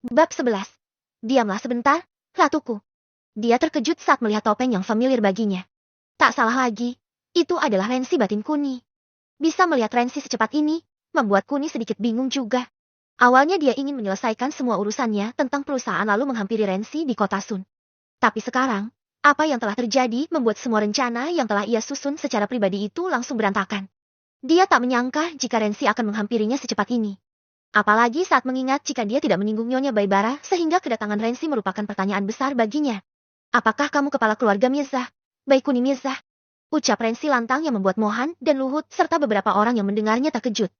Bab 11. Diamlah sebentar, ratuku. Dia terkejut saat melihat topeng yang familiar baginya. Tak salah lagi, itu adalah Rensi batin Kuni. Bisa melihat Rensi secepat ini, membuat Kuni sedikit bingung juga. Awalnya dia ingin menyelesaikan semua urusannya tentang perusahaan lalu menghampiri Rensi di kota Sun. Tapi sekarang, apa yang telah terjadi membuat semua rencana yang telah ia susun secara pribadi itu langsung berantakan. Dia tak menyangka jika Rensi akan menghampirinya secepat ini. Apalagi saat mengingat jika dia tidak menyinggung Nyonya Baibara sehingga kedatangan Rensi merupakan pertanyaan besar baginya. Apakah kamu kepala keluarga Mirza? Baikuni Mirza. Ucap Rensi lantang yang membuat Mohan dan Luhut serta beberapa orang yang mendengarnya terkejut.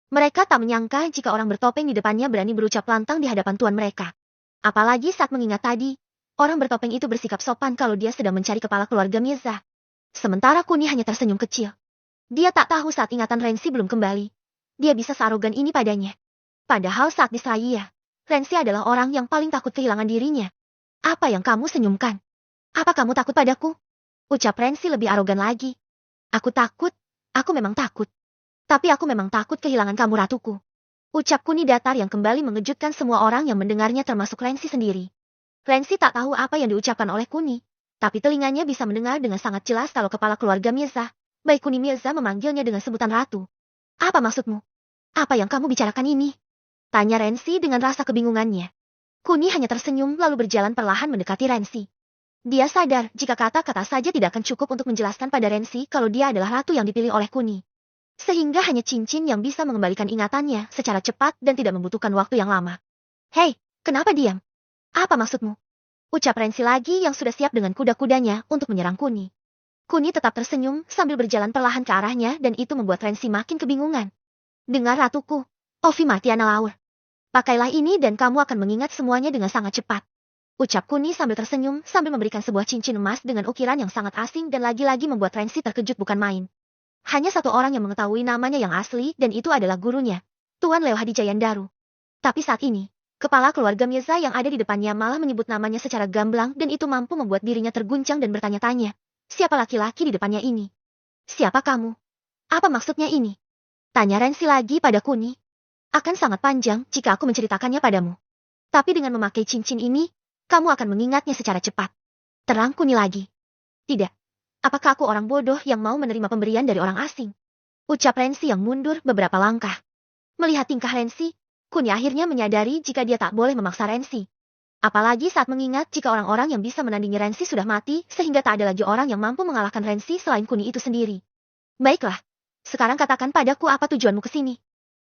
Mereka tak menyangka jika orang bertopeng di depannya berani berucap lantang di hadapan tuan mereka. Apalagi saat mengingat tadi, orang bertopeng itu bersikap sopan kalau dia sedang mencari kepala keluarga Mirza. Sementara Kuni hanya tersenyum kecil. Dia tak tahu saat ingatan Rensi belum kembali. Dia bisa searogan ini padanya. Padahal saat di Seraya, Rensi adalah orang yang paling takut kehilangan dirinya. Apa yang kamu senyumkan? Apa kamu takut padaku? Ucap Rensi lebih arogan lagi. Aku takut, aku memang takut. Tapi aku memang takut kehilangan kamu ratuku. Ucap Kuni datar yang kembali mengejutkan semua orang yang mendengarnya termasuk Rensi sendiri. Rensi tak tahu apa yang diucapkan oleh Kuni, tapi telinganya bisa mendengar dengan sangat jelas kalau kepala keluarga Mirza, baik Kuni Mirza memanggilnya dengan sebutan ratu. Apa maksudmu? Apa yang kamu bicarakan ini? Tanya Rensi dengan rasa kebingungannya. Kuni hanya tersenyum lalu berjalan perlahan mendekati Rensi. Dia sadar jika kata-kata saja tidak akan cukup untuk menjelaskan pada Rensi kalau dia adalah ratu yang dipilih oleh Kuni. Sehingga hanya cincin yang bisa mengembalikan ingatannya secara cepat dan tidak membutuhkan waktu yang lama. Hei, kenapa diam? Apa maksudmu? Ucap Rensi lagi yang sudah siap dengan kuda-kudanya untuk menyerang Kuni. Kuni tetap tersenyum sambil berjalan perlahan ke arahnya dan itu membuat Rensi makin kebingungan. Dengar ratuku, Ovi Martiana Laur. Pakailah ini dan kamu akan mengingat semuanya dengan sangat cepat. Ucap Kuni sambil tersenyum sambil memberikan sebuah cincin emas dengan ukiran yang sangat asing dan lagi-lagi membuat Rensi terkejut bukan main. Hanya satu orang yang mengetahui namanya yang asli dan itu adalah gurunya, Tuan Leo Hadijayandaru. Tapi saat ini, kepala keluarga Mirza yang ada di depannya malah menyebut namanya secara gamblang dan itu mampu membuat dirinya terguncang dan bertanya-tanya. Siapa laki-laki di depannya ini? Siapa kamu? Apa maksudnya ini? Tanya Rensi lagi pada Kuni. Akan sangat panjang jika aku menceritakannya padamu. Tapi dengan memakai cincin ini, kamu akan mengingatnya secara cepat. Terang Kuni lagi. Tidak. Apakah aku orang bodoh yang mau menerima pemberian dari orang asing? Ucap Rensi yang mundur beberapa langkah. Melihat tingkah Rensi, Kuni akhirnya menyadari jika dia tak boleh memaksa Rensi. Apalagi saat mengingat jika orang-orang yang bisa menandingi Rensi sudah mati sehingga tak ada lagi orang yang mampu mengalahkan Rensi selain Kuni itu sendiri. Baiklah. Sekarang katakan padaku apa tujuanmu ke sini?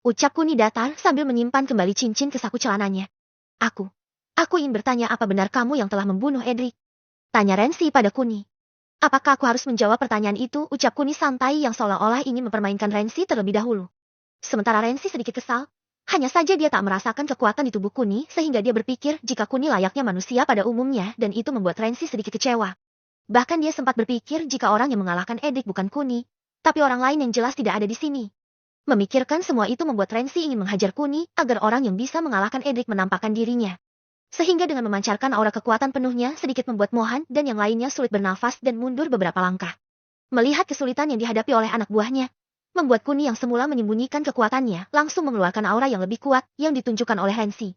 Ucap Kuni datar sambil menyimpan kembali cincin ke saku celananya. Aku ingin bertanya apa benar kamu yang telah membunuh Edric? Tanya Rensi pada Kuni. Apakah aku harus menjawab pertanyaan itu? Ucap Kuni santai yang seolah-olah ingin mempermainkan Rensi terlebih dahulu. Sementara Rensi sedikit kesal, hanya saja dia tak merasakan kekuatan di tubuh Kuni sehingga dia berpikir jika Kuni layaknya manusia pada umumnya dan itu membuat Rensi sedikit kecewa. Bahkan dia sempat berpikir jika orang yang mengalahkan Edric bukan Kuni, tapi orang lain yang jelas tidak ada di sini. Memikirkan semua itu membuat Rensi ingin menghajar Kuni agar orang yang bisa mengalahkan Edric menampakkan dirinya. Sehingga dengan memancarkan aura kekuatan penuhnya sedikit membuat Mohan dan yang lainnya sulit bernafas dan mundur beberapa langkah. Melihat kesulitan yang dihadapi oleh anak buahnya, membuat Kuni yang semula menyembunyikan kekuatannya langsung mengeluarkan aura yang lebih kuat yang ditunjukkan oleh Rensi.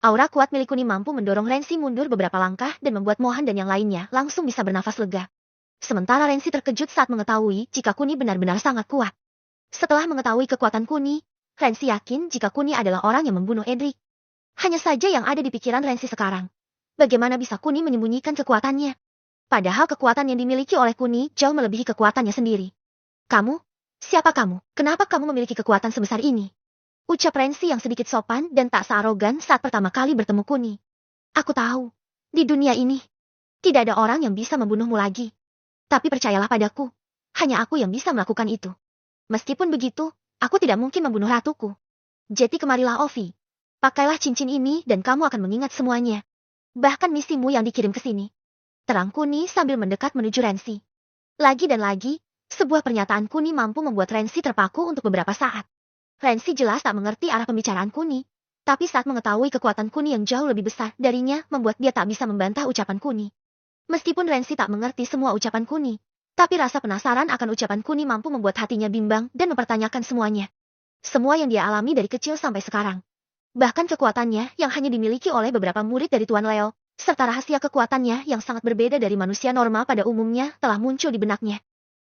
Aura kuat milik Kuni mampu mendorong Rensi mundur beberapa langkah dan membuat Mohan dan yang lainnya langsung bisa bernafas lega. Sementara Rensi terkejut saat mengetahui jika Kuni benar-benar sangat kuat. Setelah mengetahui kekuatan Kuni, Rensi yakin jika Kuni adalah orang yang membunuh Edric. Hanya saja yang ada di pikiran Rensi sekarang. Bagaimana bisa Kuni menyembunyikan kekuatannya? Padahal kekuatan yang dimiliki oleh Kuni jauh melebihi kekuatannya sendiri. Kamu? Siapa kamu? Kenapa kamu memiliki kekuatan sebesar ini? Ucap Rensi yang sedikit sopan dan tak searogan saat pertama kali bertemu Kuni. Aku tahu. Di dunia ini, tidak ada orang yang bisa membunuhmu lagi. Tapi percayalah padaku. Hanya aku yang bisa melakukan itu. Meskipun begitu, aku tidak mungkin membunuh ratuku. Jadi kemarilah Ovi. Pakailah cincin ini dan kamu akan mengingat semuanya. Bahkan misimu yang dikirim ke sini. Terang Kuni sambil mendekat menuju Rensi. Lagi dan lagi, sebuah pernyataan Kuni mampu membuat Rensi terpaku untuk beberapa saat. Rensi jelas tak mengerti arah pembicaraan Kuni. Tapi saat mengetahui kekuatan Kuni yang jauh lebih besar darinya membuat dia tak bisa membantah ucapan Kuni. Meskipun Rensi tak mengerti semua ucapan Kuni, tapi rasa penasaran akan ucapan Kuni mampu membuat hatinya bimbang dan mempertanyakan semuanya. Semua yang dia alami dari kecil sampai sekarang. Bahkan kekuatannya yang hanya dimiliki oleh beberapa murid dari Tuan Leo, serta rahasia kekuatannya yang sangat berbeda dari manusia normal pada umumnya telah muncul di benaknya.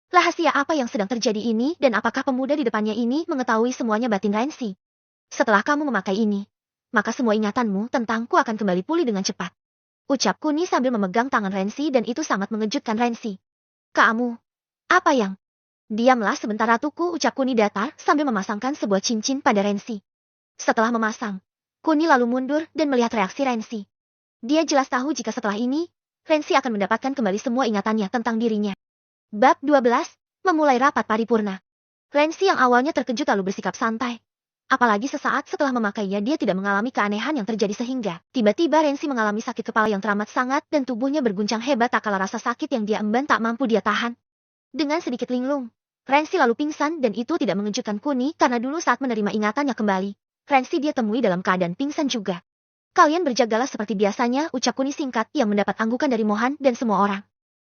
Rahasia apa yang sedang terjadi ini dan apakah pemuda di depannya ini mengetahui semuanya batin Rensi? Setelah kamu memakai ini, maka semua ingatanmu tentangku akan kembali pulih dengan cepat. Ucap Kuni sambil memegang tangan Rensi dan itu sangat mengejutkan Rensi. Kamu, apa yang? Diamlah sebentar ratuku, ucap Kuni datar sambil memasangkan sebuah cincin pada Rensi. Setelah memasang, Kuni lalu mundur dan melihat reaksi Rensi. Dia jelas tahu jika setelah ini, Rensi akan mendapatkan kembali semua ingatannya tentang dirinya. Bab 12, memulai rapat paripurna. Rensi yang awalnya terkejut lalu bersikap santai. Apalagi sesaat setelah memakainya dia tidak mengalami keanehan yang terjadi sehingga tiba-tiba Rensi mengalami sakit kepala yang teramat sangat dan tubuhnya berguncang hebat tak kala rasa sakit yang dia emban tak mampu dia tahan. Dengan sedikit linglung, Rensi lalu pingsan dan itu tidak mengejutkan Kuni karena dulu saat menerima ingatannya kembali, Rensi dia temui dalam keadaan pingsan juga. Kalian berjagalah seperti biasanya, ucap Kuni singkat yang mendapat anggukan dari Mohan dan semua orang.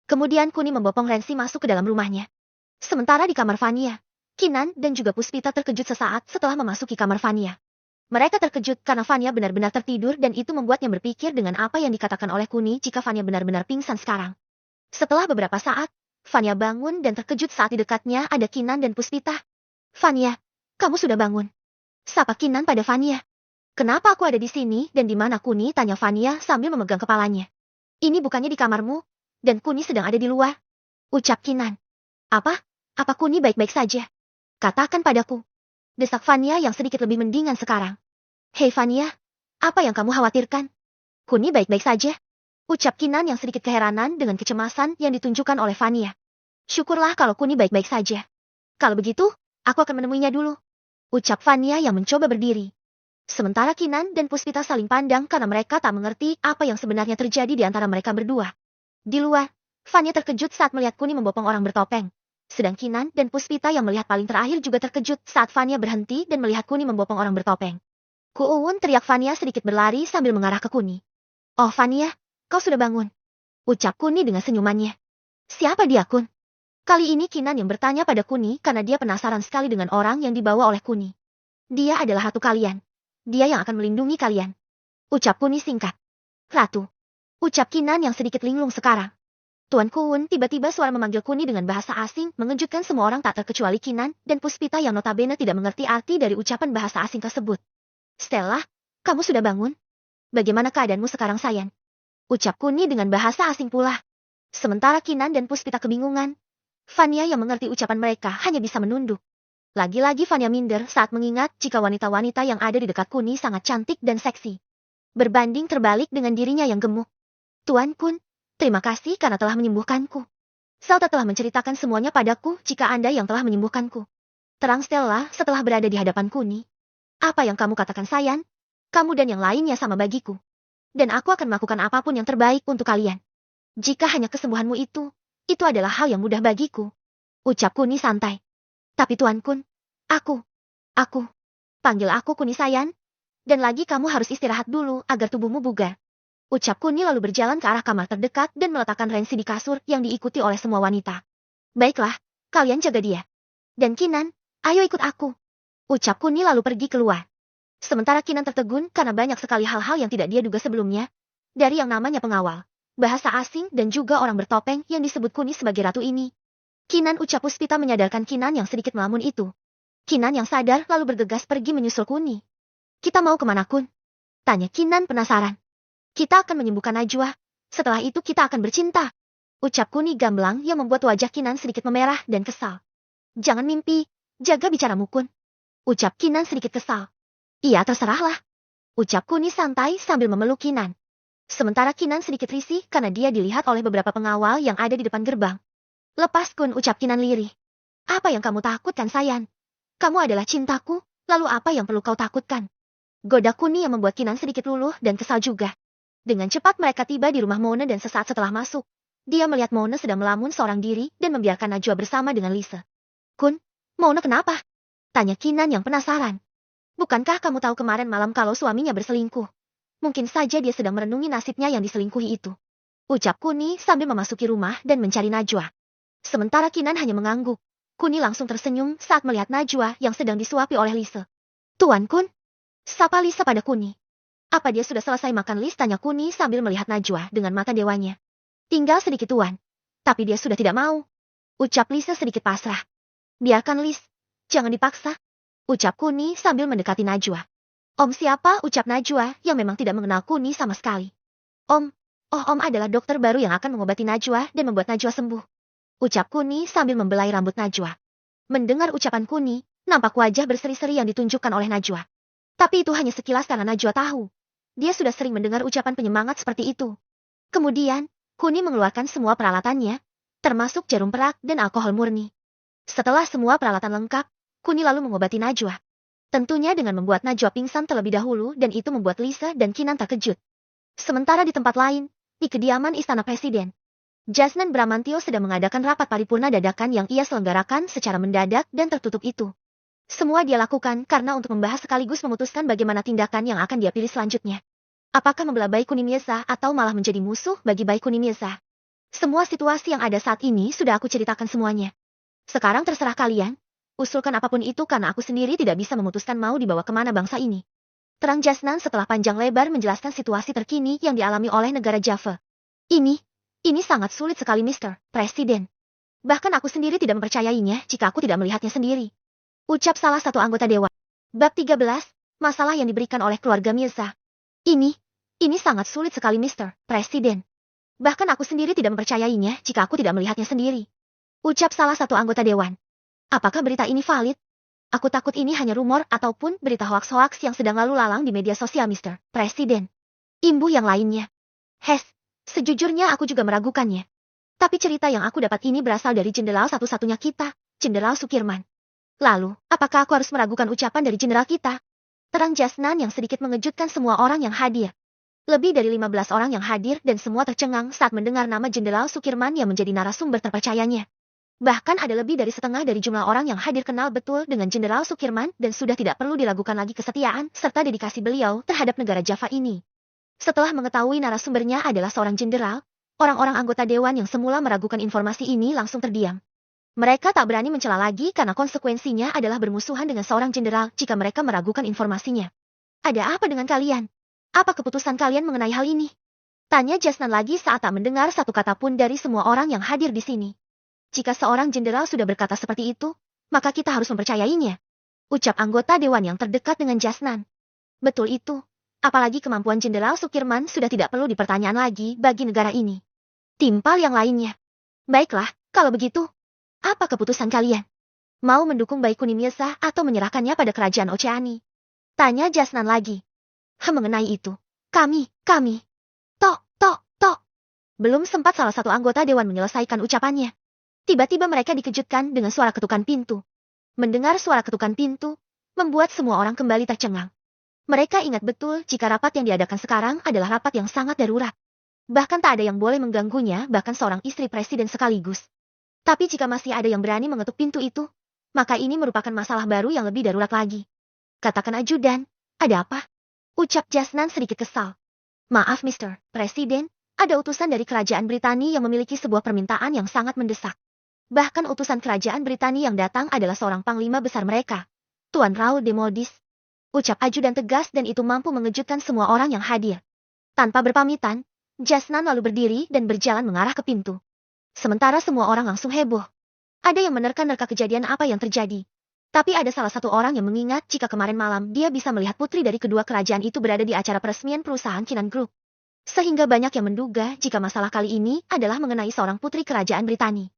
Kemudian Kuni membopong Rensi masuk ke dalam rumahnya. Sementara di kamar Vania, Kinan dan juga Puspita terkejut sesaat setelah memasuki kamar Vania. Mereka terkejut karena Vania benar-benar tertidur dan itu membuatnya berpikir dengan apa yang dikatakan oleh Kuni jika Vania benar-benar pingsan sekarang. Setelah beberapa saat, Vania bangun dan terkejut saat di dekatnya ada Kinan dan Puspita. Vania, kamu sudah bangun. Sapa Kinan pada Vania. Kenapa aku ada di sini dan di mana Kuni? Tanya Vania sambil memegang kepalanya. Ini bukannya di kamarmu, dan Kuni sedang ada di luar. Ucap Kinan. Apa? Apa Kuni baik-baik saja? Katakan padaku. Desak Vania yang sedikit lebih mendingan sekarang. Hei Vania, apa yang kamu khawatirkan? Kuni baik-baik saja. Ucap Kinan yang sedikit keheranan dengan kecemasan yang ditunjukkan oleh Vania. Syukurlah kalau Kuni baik-baik saja. Kalau begitu, aku akan menemuinya dulu. Ucap Vania yang mencoba berdiri. Sementara Kinan dan Puspita saling pandang karena mereka tak mengerti apa yang sebenarnya terjadi di antara mereka berdua. Di luar, Vania terkejut saat melihat Kuni membopong orang bertopeng. Sedang Kinan dan Puspita yang melihat paling terakhir juga terkejut saat Vania berhenti dan melihat Kuni membopong orang bertopeng. Kuuun, teriak Vania sedikit berlari sambil mengarah ke Kuni. Oh Vania, kau sudah bangun. Ucap Kuni dengan senyumannya. Siapa dia Kun? Kali ini Kinan yang bertanya pada Kuni karena dia penasaran sekali dengan orang yang dibawa oleh Kuni. Dia adalah ratu kalian. Dia yang akan melindungi kalian. Ucap Kuni singkat. Ratu. Ucap Kinan yang sedikit linglung sekarang. Tuan Kuun, tiba-tiba suara memanggil Kuni dengan bahasa asing mengejutkan semua orang tak terkecuali Kinan dan Puspita yang notabene tidak mengerti arti dari ucapan bahasa asing tersebut. Stella, kamu sudah bangun? Bagaimana keadaanmu sekarang sayang? Ucap Kuni dengan bahasa asing pula. Sementara Kinan dan Puspita kebingungan. Vania yang mengerti ucapan mereka hanya bisa menunduk. Lagi-lagi Vania minder saat mengingat jika wanita-wanita yang ada di dekat Kuni sangat cantik dan seksi. Berbanding terbalik dengan dirinya yang gemuk. Tuan Kun, terima kasih karena telah menyembuhkanku. Salta telah menceritakan semuanya padaku jika Anda yang telah menyembuhkanku. Terang Stella setelah berada di hadapan Kuni. Apa yang kamu katakan sayang? Kamu dan yang lainnya sama bagiku. Dan aku akan melakukan apapun yang terbaik untuk kalian. Jika hanya kesembuhanmu itu adalah hal yang mudah bagiku. Ucap Kuni santai. Tapi Tuan Kun, aku, panggil aku Kuni sayang. Dan lagi kamu harus istirahat dulu agar tubuhmu bugar. Ucap Kuni lalu berjalan ke arah kamar terdekat dan meletakkan Rensi di kasur yang diikuti oleh semua wanita. Baiklah, kalian jaga dia. Dan Kinan, ayo ikut aku. Ucap Kuni lalu pergi keluar. Sementara Kinan tertegun karena banyak sekali hal-hal yang tidak dia duga sebelumnya. Dari yang namanya pengawal, bahasa asing dan juga orang bertopeng yang disebut Kuni sebagai ratu ini. Kinan, ucap Puspita menyadarkan Kinan yang sedikit melamun itu. Kinan yang sadar lalu bergegas pergi menyusul Kuni. Kita mau kemana Kun? Tanya Kinan penasaran. Kita akan menyembuhkan Najwa. Setelah itu kita akan bercinta. Ucap Kuni gamblang yang membuat wajah Kinan sedikit memerah dan kesal. Jangan mimpi, jaga bicaramu Kun. Ucap Kinan sedikit kesal. Iya terserahlah. Ucap Kuni santai sambil memeluk Kinan. Sementara Kinan sedikit risih karena dia dilihat oleh beberapa pengawal yang ada di depan gerbang. Lepas Kun, ucap Kinan lirih. Apa yang kamu takutkan sayang? Kamu adalah cintaku, lalu apa yang perlu kau takutkan? Goda Kuni yang membuat Kinan sedikit luluh dan kesal juga. Dengan cepat mereka tiba di rumah Mona dan sesaat setelah masuk, dia melihat Mona sedang melamun seorang diri dan membiarkan Najwa bersama dengan Lisa. Kun, Mona kenapa? Tanya Kinan yang penasaran. Bukankah kamu tahu kemarin malam kalau suaminya berselingkuh? Mungkin saja dia sedang merenungi nasibnya yang diselingkuhi itu. Ucap Kuni sambil memasuki rumah dan mencari Najwa. Sementara Kinan hanya mengangguk. Kuni langsung tersenyum saat melihat Najwa yang sedang disuapi oleh Lisa. Tuan Kun? Sapa Lisa pada Kuni. Apa dia sudah selesai makan, Lis? Tanya Kuni sambil melihat Najwa dengan mata dewanya. Tinggal sedikit, Tuan. Tapi dia sudah tidak mau. Ucap Lisa sedikit pasrah. Biarkan, Lis. Jangan dipaksa. Ucap Kuni sambil mendekati Najwa. Om siapa? Ucap Najwa yang memang tidak mengenal Kuni sama sekali. Om. Oh, Om adalah dokter baru yang akan mengobati Najwa dan membuat Najwa sembuh. Ucap Kuni sambil membelai rambut Najwa. Mendengar ucapan Kuni, nampak wajah berseri-seri yang ditunjukkan oleh Najwa. Tapi itu hanya sekilas karena Najwa tahu. Dia sudah sering mendengar ucapan penyemangat seperti itu. Kemudian, Kuni mengeluarkan semua peralatannya, termasuk jarum perak dan alkohol murni. Setelah semua peralatan lengkap, Kuni lalu mengobati Najwa. Tentunya dengan membuat Najwa pingsan terlebih dahulu dan itu membuat Lisa dan Kinan terkejut. Sementara di tempat lain, di kediaman Istana Presiden, Jasnan Bramantio sedang mengadakan rapat paripurna dadakan yang ia selenggarakan secara mendadak dan tertutup itu. Semua dia lakukan karena untuk membahas sekaligus memutuskan bagaimana tindakan yang akan dia pilih selanjutnya. Apakah membela Bayi Kuning Mirza atau malah menjadi musuh bagi Bayi Kuning Mirza? Semua situasi yang ada saat ini sudah aku ceritakan semuanya. Sekarang terserah kalian, usulkan apapun itu karena aku sendiri tidak bisa memutuskan mau dibawa kemana bangsa ini. Terang Jasnan setelah panjang lebar menjelaskan situasi terkini yang dialami oleh negara Java. Ini sangat sulit sekali, Mr. Presiden. Bahkan aku sendiri tidak mempercayainya jika aku tidak melihatnya sendiri. Ucap salah satu anggota dewan. Bab 13, masalah yang diberikan oleh keluarga Mirza. Ini sangat sulit sekali, Mr. Presiden. Bahkan aku sendiri tidak mempercayainya jika aku tidak melihatnya sendiri. Ucap salah satu anggota dewan. Apakah berita ini valid? Aku takut ini hanya rumor ataupun berita hoaks-hoaks yang sedang lalu lalang di media sosial, Mr. Presiden. Imbuh yang lainnya. Sejujurnya aku juga meragukannya. Tapi cerita yang aku dapat ini berasal dari jenderal satu-satunya kita, Jenderal Sukirman. Lalu, apakah aku harus meragukan ucapan dari jenderal kita? Terang Jasnan yang sedikit mengejutkan semua orang yang hadir. Lebih dari 15 orang yang hadir dan semua tercengang saat mendengar nama Jenderal Sukirman yang menjadi narasumber terpercayanya. Bahkan ada lebih dari setengah dari jumlah orang yang hadir kenal betul dengan Jenderal Sukirman dan sudah tidak perlu diragukan lagi kesetiaan serta dedikasi beliau terhadap negara Java ini. Setelah mengetahui narasumbernya adalah seorang jenderal, orang-orang anggota dewan yang semula meragukan informasi ini langsung terdiam. Mereka tak berani mencela lagi karena konsekuensinya adalah bermusuhan dengan seorang jenderal jika mereka meragukan informasinya. Ada apa dengan kalian? Apa keputusan kalian mengenai hal ini? Tanya Jasnan lagi saat tak mendengar satu kata pun dari semua orang yang hadir di sini. Jika seorang jenderal sudah berkata seperti itu, maka kita harus mempercayainya. Ucap anggota dewan yang terdekat dengan Jasnan. Betul itu. Apalagi kemampuan Jenderal Sukirman sudah tidak perlu dipertanyakan lagi bagi negara ini. Timpal yang lainnya. Baiklah, kalau begitu. Apa keputusan kalian? Mau mendukung Bayi Kuning Mirza atau menyerahkannya pada kerajaan Oceani? Tanya Jasnan lagi. Mengenai itu, kami. Tok. Belum sempat salah satu anggota dewan menyelesaikan ucapannya. Tiba-tiba mereka dikejutkan dengan suara ketukan pintu. Mendengar suara ketukan pintu, membuat semua orang kembali tercengang. Mereka ingat betul jika rapat yang diadakan sekarang adalah rapat yang sangat darurat. Bahkan tak ada yang boleh mengganggunya, bahkan seorang istri presiden sekaligus. Tapi jika masih ada yang berani mengetuk pintu itu, maka ini merupakan masalah baru yang lebih darurat lagi. Katakan ajudan, ada apa? Ucap Jasnan sedikit kesal. Maaf Mr. Presiden, ada utusan dari kerajaan Britania yang memiliki sebuah permintaan yang sangat mendesak. Bahkan utusan kerajaan Britania yang datang adalah seorang panglima besar mereka, Tuan Raoul de Modis. Ucap ajudan tegas dan itu mampu mengejutkan semua orang yang hadir. Tanpa berpamitan, Jasnan lalu berdiri dan berjalan mengarah ke pintu. Sementara semua orang langsung heboh. Ada yang menerka-nerka kejadian apa yang terjadi. Tapi ada salah satu orang yang mengingat jika kemarin malam dia bisa melihat putri dari kedua kerajaan itu berada di acara peresmian perusahaan Kinan Group. Sehingga banyak yang menduga jika masalah kali ini adalah mengenai seorang putri kerajaan Britania.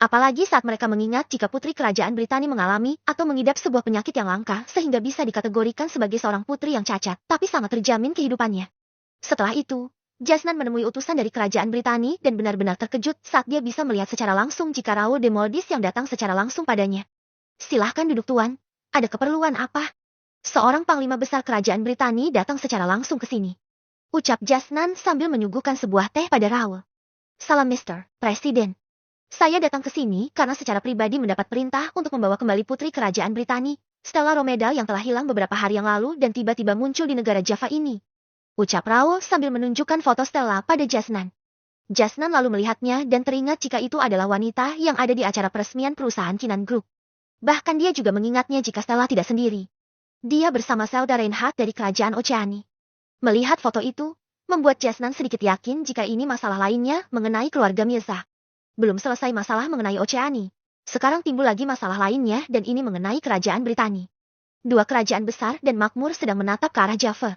Apalagi saat mereka mengingat jika putri kerajaan Britania mengalami atau mengidap sebuah penyakit yang langka sehingga bisa dikategorikan sebagai seorang putri yang cacat, tapi sangat terjamin kehidupannya. Setelah itu, Jasnan menemui utusan dari kerajaan Britania dan benar-benar terkejut saat dia bisa melihat secara langsung jika Raoul de Modis yang datang secara langsung padanya. Silahkan duduk Tuan, ada keperluan apa? Seorang panglima besar kerajaan Britania datang secara langsung ke sini. Ucap Jasnan sambil menyuguhkan sebuah teh pada Raoul. Salam Mr. Presiden. Saya datang ke sini karena secara pribadi mendapat perintah untuk membawa kembali putri kerajaan Britania, Stella Romedal yang telah hilang beberapa hari yang lalu dan tiba-tiba muncul di negara Java ini. Ucap Raoul sambil menunjukkan foto Stella pada Jasnan. Jasnan lalu melihatnya dan teringat jika itu adalah wanita yang ada di acara peresmian perusahaan Kinan Group. Bahkan dia juga mengingatnya jika Stella tidak sendiri. Dia bersama Zelda Reinhardt dari kerajaan Oceani. Melihat foto itu, membuat Jasnan sedikit yakin jika ini masalah lainnya mengenai keluarga Mirza. Belum selesai masalah mengenai Oceani. Sekarang timbul lagi masalah lainnya dan ini mengenai kerajaan Britani. Dua kerajaan besar dan makmur sedang menatap ke arah Java.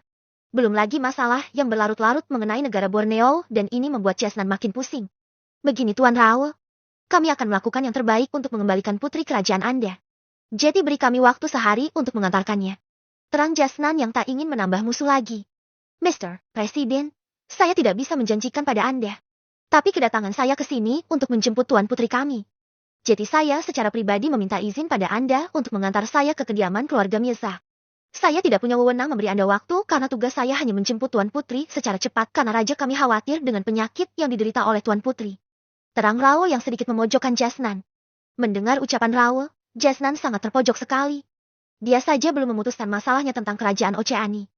Belum lagi masalah yang berlarut-larut mengenai negara Borneo dan ini membuat Jasnan makin pusing. Begini Tuan Raoul, kami akan melakukan yang terbaik untuk mengembalikan putri kerajaan Anda. Jadi beri kami waktu sehari untuk mengantarkannya. Terang Jasnan yang tak ingin menambah musuh lagi. Mr. Presiden, saya tidak bisa menjanjikan pada Anda. Tapi kedatangan saya ke sini untuk menjemput Tuan Putri kami. Jadi saya secara pribadi meminta izin pada Anda untuk mengantar saya ke kediaman keluarga Mirza. Saya tidak punya wewenang memberi Anda waktu karena tugas saya hanya menjemput Tuan Putri secara cepat karena raja kami khawatir dengan penyakit yang diderita oleh Tuan Putri. Terang Raoul yang sedikit memojokkan Jasnan. Mendengar ucapan Raoul, Jasnan sangat terpojok sekali. Dia saja belum memutuskan masalahnya tentang kerajaan Oceani.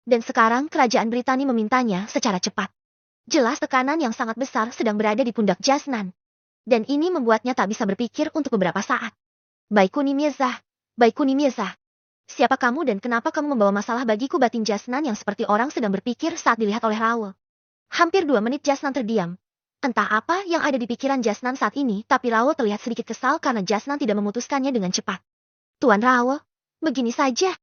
Dan sekarang kerajaan Britani memintanya secara cepat. Jelas tekanan yang sangat besar sedang berada di pundak Jasnan. Dan ini membuatnya tak bisa berpikir untuk beberapa saat. Baik Kuni Mirza, baik Kuni Mirza. Siapa kamu dan kenapa kamu membawa masalah bagiku, batin Jasnan yang seperti orang sedang berpikir saat dilihat oleh Raoul. Hampir 2 menit Jasnan terdiam. Entah apa yang ada di pikiran Jasnan saat ini, tapi Raoul terlihat sedikit kesal karena Jasnan tidak memutuskannya dengan cepat. Tuan Raoul, begini saja.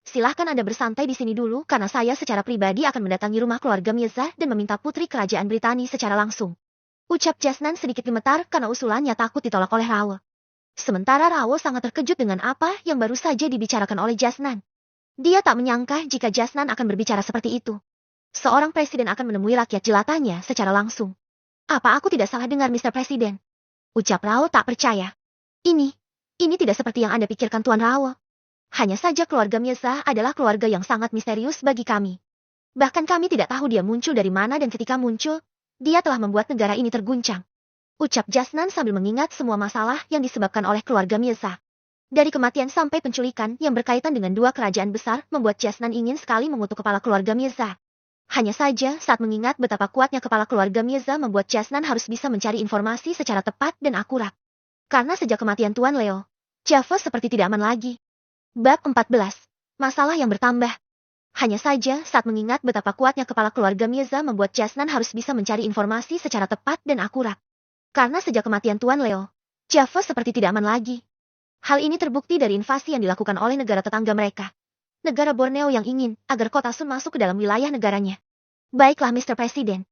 Silahkan Anda bersantai di sini dulu karena saya secara pribadi akan mendatangi rumah keluarga Mirza dan meminta putri kerajaan Britani secara langsung. Ucap Jasnan sedikit gemetar karena usulannya takut ditolak oleh Raoul. Sementara Raoul sangat terkejut dengan apa yang baru saja dibicarakan oleh Jasnan. Dia tak menyangka jika Jasnan akan berbicara seperti itu. Seorang presiden akan menemui rakyat jelatanya secara langsung. Apa aku tidak salah dengar Mr. Presiden? Ucap Raoul tak percaya. Ini tidak seperti yang Anda pikirkan Tuan Raoul. Hanya saja keluarga Mirza adalah keluarga yang sangat misterius bagi kami. Bahkan kami tidak tahu dia muncul dari mana dan ketika muncul, dia telah membuat negara ini terguncang. Ucap Jasnan sambil mengingat semua masalah yang disebabkan oleh keluarga Mirza. Dari kematian sampai penculikan yang berkaitan dengan dua kerajaan besar membuat Jasnan ingin sekali mengutuk kepala keluarga Mirza. Hanya saja saat mengingat betapa kuatnya kepala keluarga Mirza membuat Jasnan harus bisa mencari informasi secara tepat dan akurat. Karena sejak kematian Tuan Leo, Java seperti tidak aman lagi. Bab 14. Masalah yang bertambah. Hanya saja saat mengingat betapa kuatnya kepala keluarga Mirza membuat Jasnan harus bisa mencari informasi secara tepat dan akurat. Karena sejak kematian Tuan Leo, Java seperti tidak aman lagi. Hal ini terbukti dari invasi yang dilakukan oleh negara tetangga mereka. Negara Borneo yang ingin agar kota Sun masuk ke dalam wilayah negaranya. Baiklah Mr. Presiden.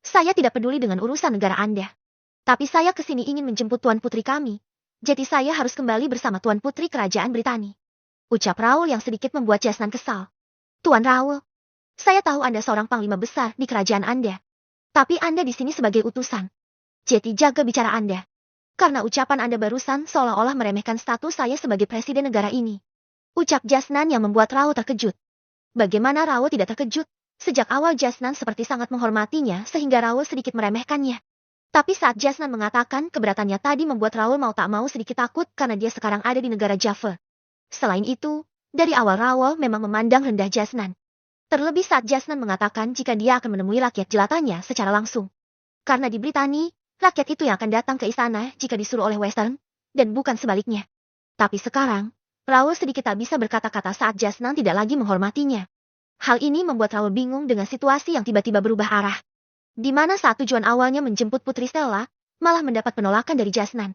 Saya tidak peduli dengan urusan negara Anda. Tapi saya kesini ingin menjemput Tuan Putri kami. Jadi saya harus kembali bersama Tuan Putri Kerajaan Britani. Ucap Raoul yang sedikit membuat Jasnan kesal. Tuan Raoul, saya tahu Anda seorang panglima besar di kerajaan Anda. Tapi Anda di sini sebagai utusan. Jadi jaga bicara Anda. Karena ucapan Anda barusan seolah-olah meremehkan status saya sebagai presiden negara ini. Ucap Jasnan yang membuat Raoul terkejut. Bagaimana Raoul tidak terkejut? Sejak awal Jasnan seperti sangat menghormatinya sehingga Raoul sedikit meremehkannya. Tapi saat Jasnan mengatakan keberatannya tadi membuat Raoul mau tak mau sedikit takut karena dia sekarang ada di negara Java. Selain itu, dari awal Raoul memang memandang rendah Jasnan. Terlebih saat Jasnan mengatakan jika dia akan menemui rakyat jelatannya secara langsung. Karena di Britani, rakyat itu yang akan datang ke istana jika disuruh oleh Western, dan bukan sebaliknya. Tapi sekarang, Raoul sedikit tak bisa berkata-kata saat Jasnan tidak lagi menghormatinya. Hal ini membuat Raoul bingung dengan situasi yang tiba-tiba berubah arah. Di mana saat tujuan awalnya menjemput Putri Stella, malah mendapat penolakan dari Jasnan.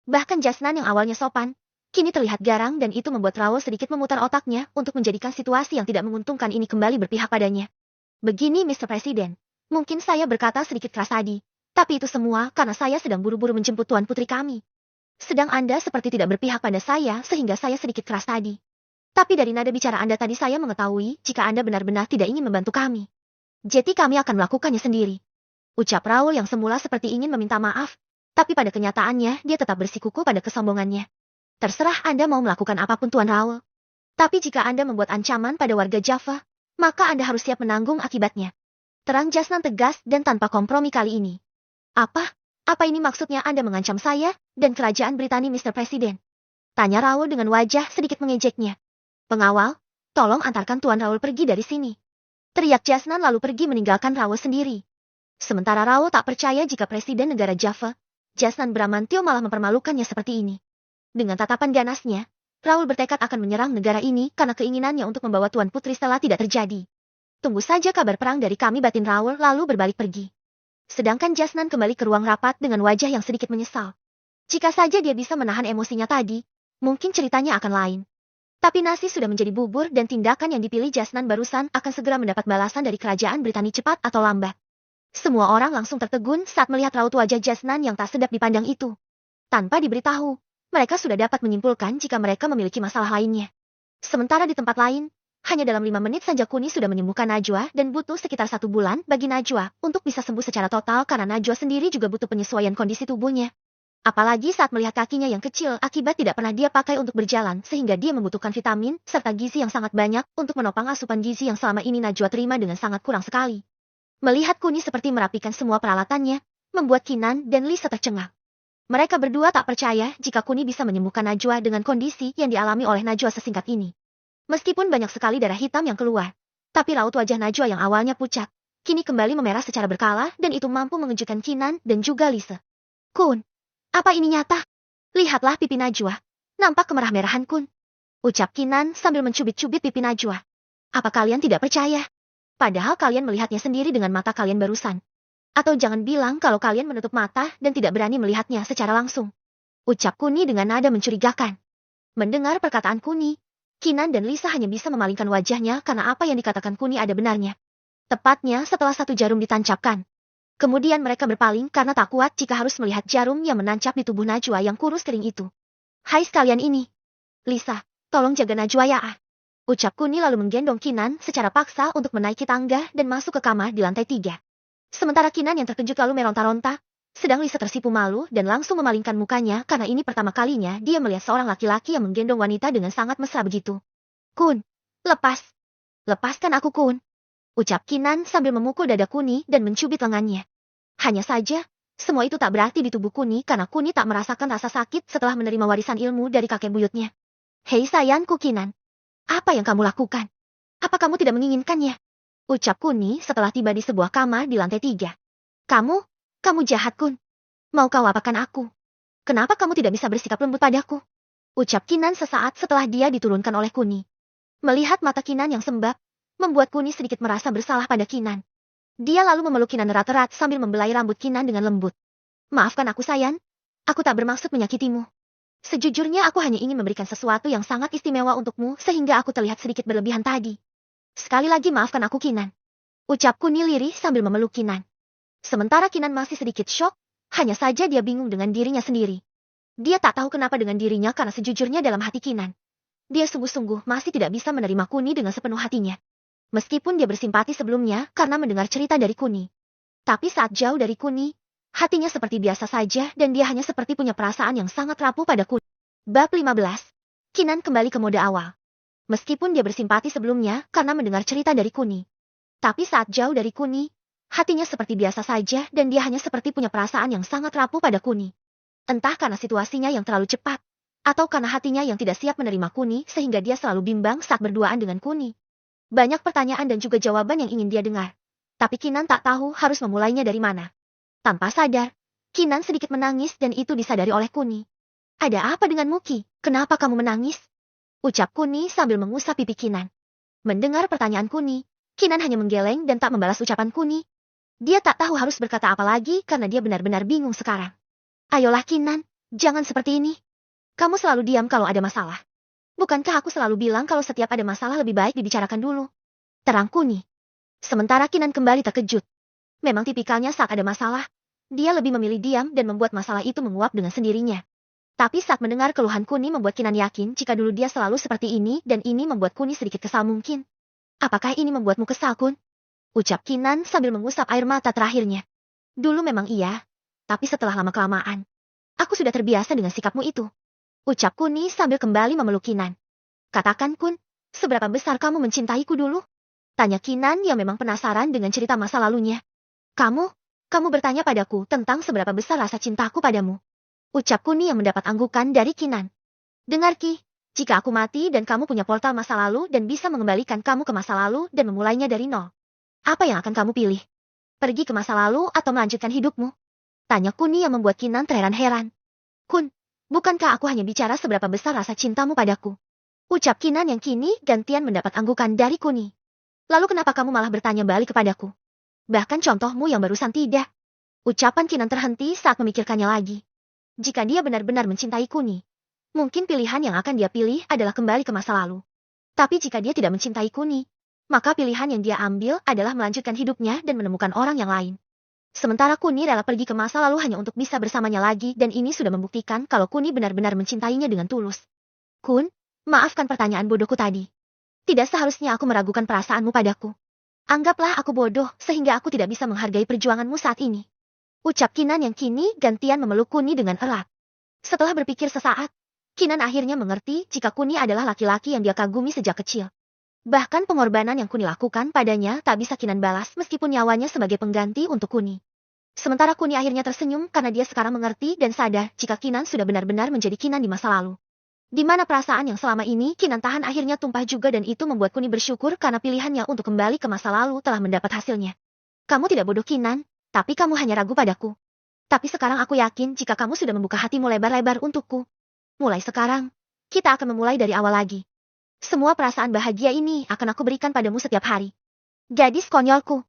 Bahkan Jasnan yang awalnya sopan, kini terlihat garang dan itu membuat Raoul sedikit memutar otaknya untuk menjadikan situasi yang tidak menguntungkan ini kembali berpihak padanya. Begini Mr. Presiden, mungkin saya berkata sedikit keras tadi, tapi itu semua karena saya sedang buru-buru menjemput Tuan Putri kami. Sedang Anda seperti tidak berpihak pada saya sehingga saya sedikit keras tadi. Tapi dari nada bicara Anda tadi saya mengetahui jika Anda benar-benar tidak ingin membantu kami. Jadi kami akan melakukannya sendiri. Ucap Raoul yang semula seperti ingin meminta maaf, tapi pada kenyataannya dia tetap bersikukuh pada kesombongannya. Terserah Anda mau melakukan apapun Tuan Raoul. Tapi jika Anda membuat ancaman pada warga Java, maka Anda harus siap menanggung akibatnya. Terang Jasnan tegas dan tanpa kompromi kali ini. Apa? Apa ini maksudnya Anda mengancam saya dan kerajaan Britani Mr. Presiden? Tanya Raoul dengan wajah sedikit mengejeknya. Pengawal, tolong antarkan Tuan Raoul pergi dari sini. Teriak Jasnan lalu pergi meninggalkan Raoul sendiri. Sementara Raoul tak percaya jika Presiden negara Java, Jasnan Bramantio malah mempermalukannya seperti ini. Dengan tatapan ganasnya, Raul bertekad akan menyerang negara ini karena keinginannya untuk membawa Tuan Putri Stella tidak terjadi. Tunggu saja kabar perang dari kami, batin Raul lalu berbalik pergi. Sedangkan Jasnan kembali ke ruang rapat dengan wajah yang sedikit menyesal. Jika saja dia bisa menahan emosinya tadi, mungkin ceritanya akan lain. Tapi nasi sudah menjadi bubur dan tindakan yang dipilih Jasnan barusan akan segera mendapat balasan dari kerajaan Britani cepat atau lambat. Semua orang langsung tertegun saat melihat raut wajah Jasnan yang tak sedap dipandang itu. Tanpa diberitahu, mereka sudah dapat menyimpulkan jika mereka memiliki masalah lainnya. Sementara di tempat lain, hanya dalam 5 menit saja Kuni sudah menyembuhkan Najwa dan butuh sekitar 1 bulan bagi Najwa untuk bisa sembuh secara total karena Najwa sendiri juga butuh penyesuaian kondisi tubuhnya. Apalagi saat melihat kakinya yang kecil akibat tidak pernah dia pakai untuk berjalan sehingga dia membutuhkan vitamin serta gizi yang sangat banyak untuk menopang asupan gizi yang selama ini Najwa terima dengan sangat kurang sekali. Melihat Kuni seperti merapikan semua peralatannya, membuat Kinan dan Lisa tercengang. Mereka berdua tak percaya jika Kuni bisa menyembuhkan Najwa dengan kondisi yang dialami oleh Najwa sesingkat ini. Meskipun banyak sekali darah hitam yang keluar, tapi raut wajah Najwa yang awalnya pucat, kini kembali memerah secara berkala dan itu mampu mengejutkan Kinan dan juga Lisa. Kun, apa ini nyata? Lihatlah pipi Najwa. Nampak kemerah-merahan Kun. Ucap Kinan sambil mencubit-cubit pipi Najwa. Apa kalian tidak percaya? Padahal kalian melihatnya sendiri dengan mata kalian barusan. Atau jangan bilang kalau kalian menutup mata dan tidak berani melihatnya secara langsung. Ucap Kuni dengan nada mencurigakan. Mendengar perkataan Kuni, Kinan dan Lisa hanya bisa memalingkan wajahnya karena apa yang dikatakan Kuni ada benarnya. Tepatnya setelah 1 jarum ditancapkan. Kemudian mereka berpaling karena tak kuat jika harus melihat jarum yang menancap di tubuh Najwa yang kurus kering itu. Hai sekalian ini. Lisa, tolong jaga Najwa ya. Ucap Kuni lalu menggendong Kinan secara paksa untuk menaiki tangga dan masuk ke kamar di lantai 3. Sementara Kinan yang terkejut lalu meronta-ronta, sedang Lisa tersipu malu dan langsung memalingkan mukanya karena ini pertama kalinya dia melihat seorang laki-laki yang menggendong wanita dengan sangat mesra begitu. Kun, lepas. Lepaskan aku Kun. Ucap Kinan sambil memukul dada Kuni dan mencubit lengannya. Hanya saja, semua itu tak berarti di tubuh Kuni karena Kuni tak merasakan rasa sakit setelah menerima warisan ilmu dari kakek buyutnya. Hei sayangku Kinan, apa yang kamu lakukan? Apa kamu tidak menginginkannya? Ucap Kuni setelah tiba di sebuah kamar di lantai 3. Kamu jahat Kun. Mau kau apakan aku? Kenapa kamu tidak bisa bersikap lembut padaku? Ucap Kinan sesaat setelah dia diturunkan oleh Kuni. Melihat mata Kinan yang sembab, membuat Kuni sedikit merasa bersalah pada Kinan. Dia lalu memeluk Kinan erat-erat sambil membelai rambut Kinan dengan lembut. Maafkan aku sayang, aku tak bermaksud menyakitimu. Sejujurnya aku hanya ingin memberikan sesuatu yang sangat istimewa untukmu sehingga aku terlihat sedikit berlebihan tadi. Sekali lagi maafkan aku Kinan. Ucap Kuni lirih sambil memeluk Kinan. Sementara Kinan masih sedikit syok, hanya saja dia bingung dengan dirinya sendiri. Dia tak tahu kenapa dengan dirinya karena sejujurnya dalam hati Kinan. Dia sungguh-sungguh masih tidak bisa menerima Kuni dengan sepenuh hatinya. Meskipun dia bersimpati sebelumnya karena mendengar cerita dari Kuni. Tapi saat jauh dari Kuni, hatinya seperti biasa saja dan dia hanya seperti punya perasaan yang sangat rapuh pada Kuni. Bab 15. Kinan kembali ke mode awal. Meskipun dia bersimpati sebelumnya karena mendengar cerita dari Kuni. Tapi saat jauh dari Kuni, hatinya seperti biasa saja dan dia hanya seperti punya perasaan yang sangat rapuh pada Kuni. Entah karena situasinya yang terlalu cepat, atau karena hatinya yang tidak siap menerima Kuni sehingga dia selalu bimbang saat berduaan dengan Kuni. Banyak pertanyaan dan juga jawaban yang ingin dia dengar. Tapi Kinan tak tahu harus memulainya dari mana. Tanpa sadar, Kinan sedikit menangis dan itu disadari oleh Kuni. Ada apa denganmu Ki? Kenapa kamu menangis? Ucap Kuni sambil mengusap pipi Kinan. Mendengar pertanyaan Kuni, Kinan hanya menggeleng dan tak membalas ucapan Kuni. Dia tak tahu harus berkata apa lagi karena dia benar-benar bingung sekarang. Ayolah Kinan, jangan seperti ini. Kamu selalu diam kalau ada masalah. Bukankah aku selalu bilang kalau setiap ada masalah lebih baik dibicarakan dulu? Terang Kuni. Sementara Kinan kembali terkejut. Memang tipikalnya saat ada masalah, dia lebih memilih diam dan membuat masalah itu menguap dengan sendirinya. Tapi saat mendengar keluhan Kuni membuat Kinan yakin jika dulu dia selalu seperti ini dan ini membuat Kuni sedikit kesal mungkin. Apakah ini membuatmu kesal Kun? Ucap Kinan sambil mengusap air mata terakhirnya. Dulu memang iya, tapi setelah lama-kelamaan, aku sudah terbiasa dengan sikapmu itu. Ucap Kuni sambil kembali memeluk Kinan. Katakan Kun, seberapa besar kamu mencintaiku dulu? Tanya Kinan yang memang penasaran dengan cerita masa lalunya. Kamu bertanya padaku tentang seberapa besar rasa cintaku padamu. Ucap Kuni yang mendapat anggukan dari Kinan. Dengar Ki, jika aku mati dan kamu punya portal masa lalu dan bisa mengembalikan kamu ke masa lalu dan memulainya dari nol. Apa yang akan kamu pilih? Pergi ke masa lalu atau melanjutkan hidupmu? Tanya Kuni yang membuat Kinan terheran-heran. Kun, Bukankah aku hanya bicara seberapa besar rasa cintamu padaku? Ucap Kinan yang kini gantian mendapat anggukan dari Kuni. Lalu kenapa kamu malah bertanya balik kepadaku? Bahkan contohmu yang barusan tidak. Ucapan Kinan terhenti saat memikirkannya lagi. Jika dia benar-benar mencintai Kuni, mungkin pilihan yang akan dia pilih adalah kembali ke masa lalu. Tapi jika dia tidak mencintai Kuni, maka pilihan yang dia ambil adalah melanjutkan hidupnya dan menemukan orang yang lain. Sementara Kuni rela pergi ke masa lalu hanya untuk bisa bersamanya lagi dan ini sudah membuktikan kalau Kuni benar-benar mencintainya dengan tulus. Kun, maafkan pertanyaan bodohku tadi. Tidak seharusnya aku meragukan perasaanmu padaku. Anggaplah aku bodoh sehingga aku tidak bisa menghargai perjuanganmu saat ini. Ucap Kinan yang kini gantian memeluk Kuni dengan erat. Setelah berpikir sesaat, Kinan akhirnya mengerti jika Kuni adalah laki-laki yang dia kagumi sejak kecil. Bahkan pengorbanan yang Kuni lakukan padanya tak bisa Kinan balas meskipun nyawanya sebagai pengganti untuk Kuni. Sementara Kuni akhirnya tersenyum karena dia sekarang mengerti dan sadar jika Kinan sudah benar-benar menjadi Kinan di masa lalu. Di mana perasaan yang selama ini Kinan tahan akhirnya tumpah juga dan itu membuat Kuni bersyukur karena pilihannya untuk kembali ke masa lalu telah mendapat hasilnya. Kamu tidak bodoh Kinan, tapi kamu hanya ragu padaku. Tapi sekarang aku yakin jika kamu sudah membuka hatimu lebar-lebar untukku. Mulai sekarang, kita akan memulai dari awal lagi. Semua perasaan bahagia ini akan aku berikan padamu setiap hari. Gadis konyolku.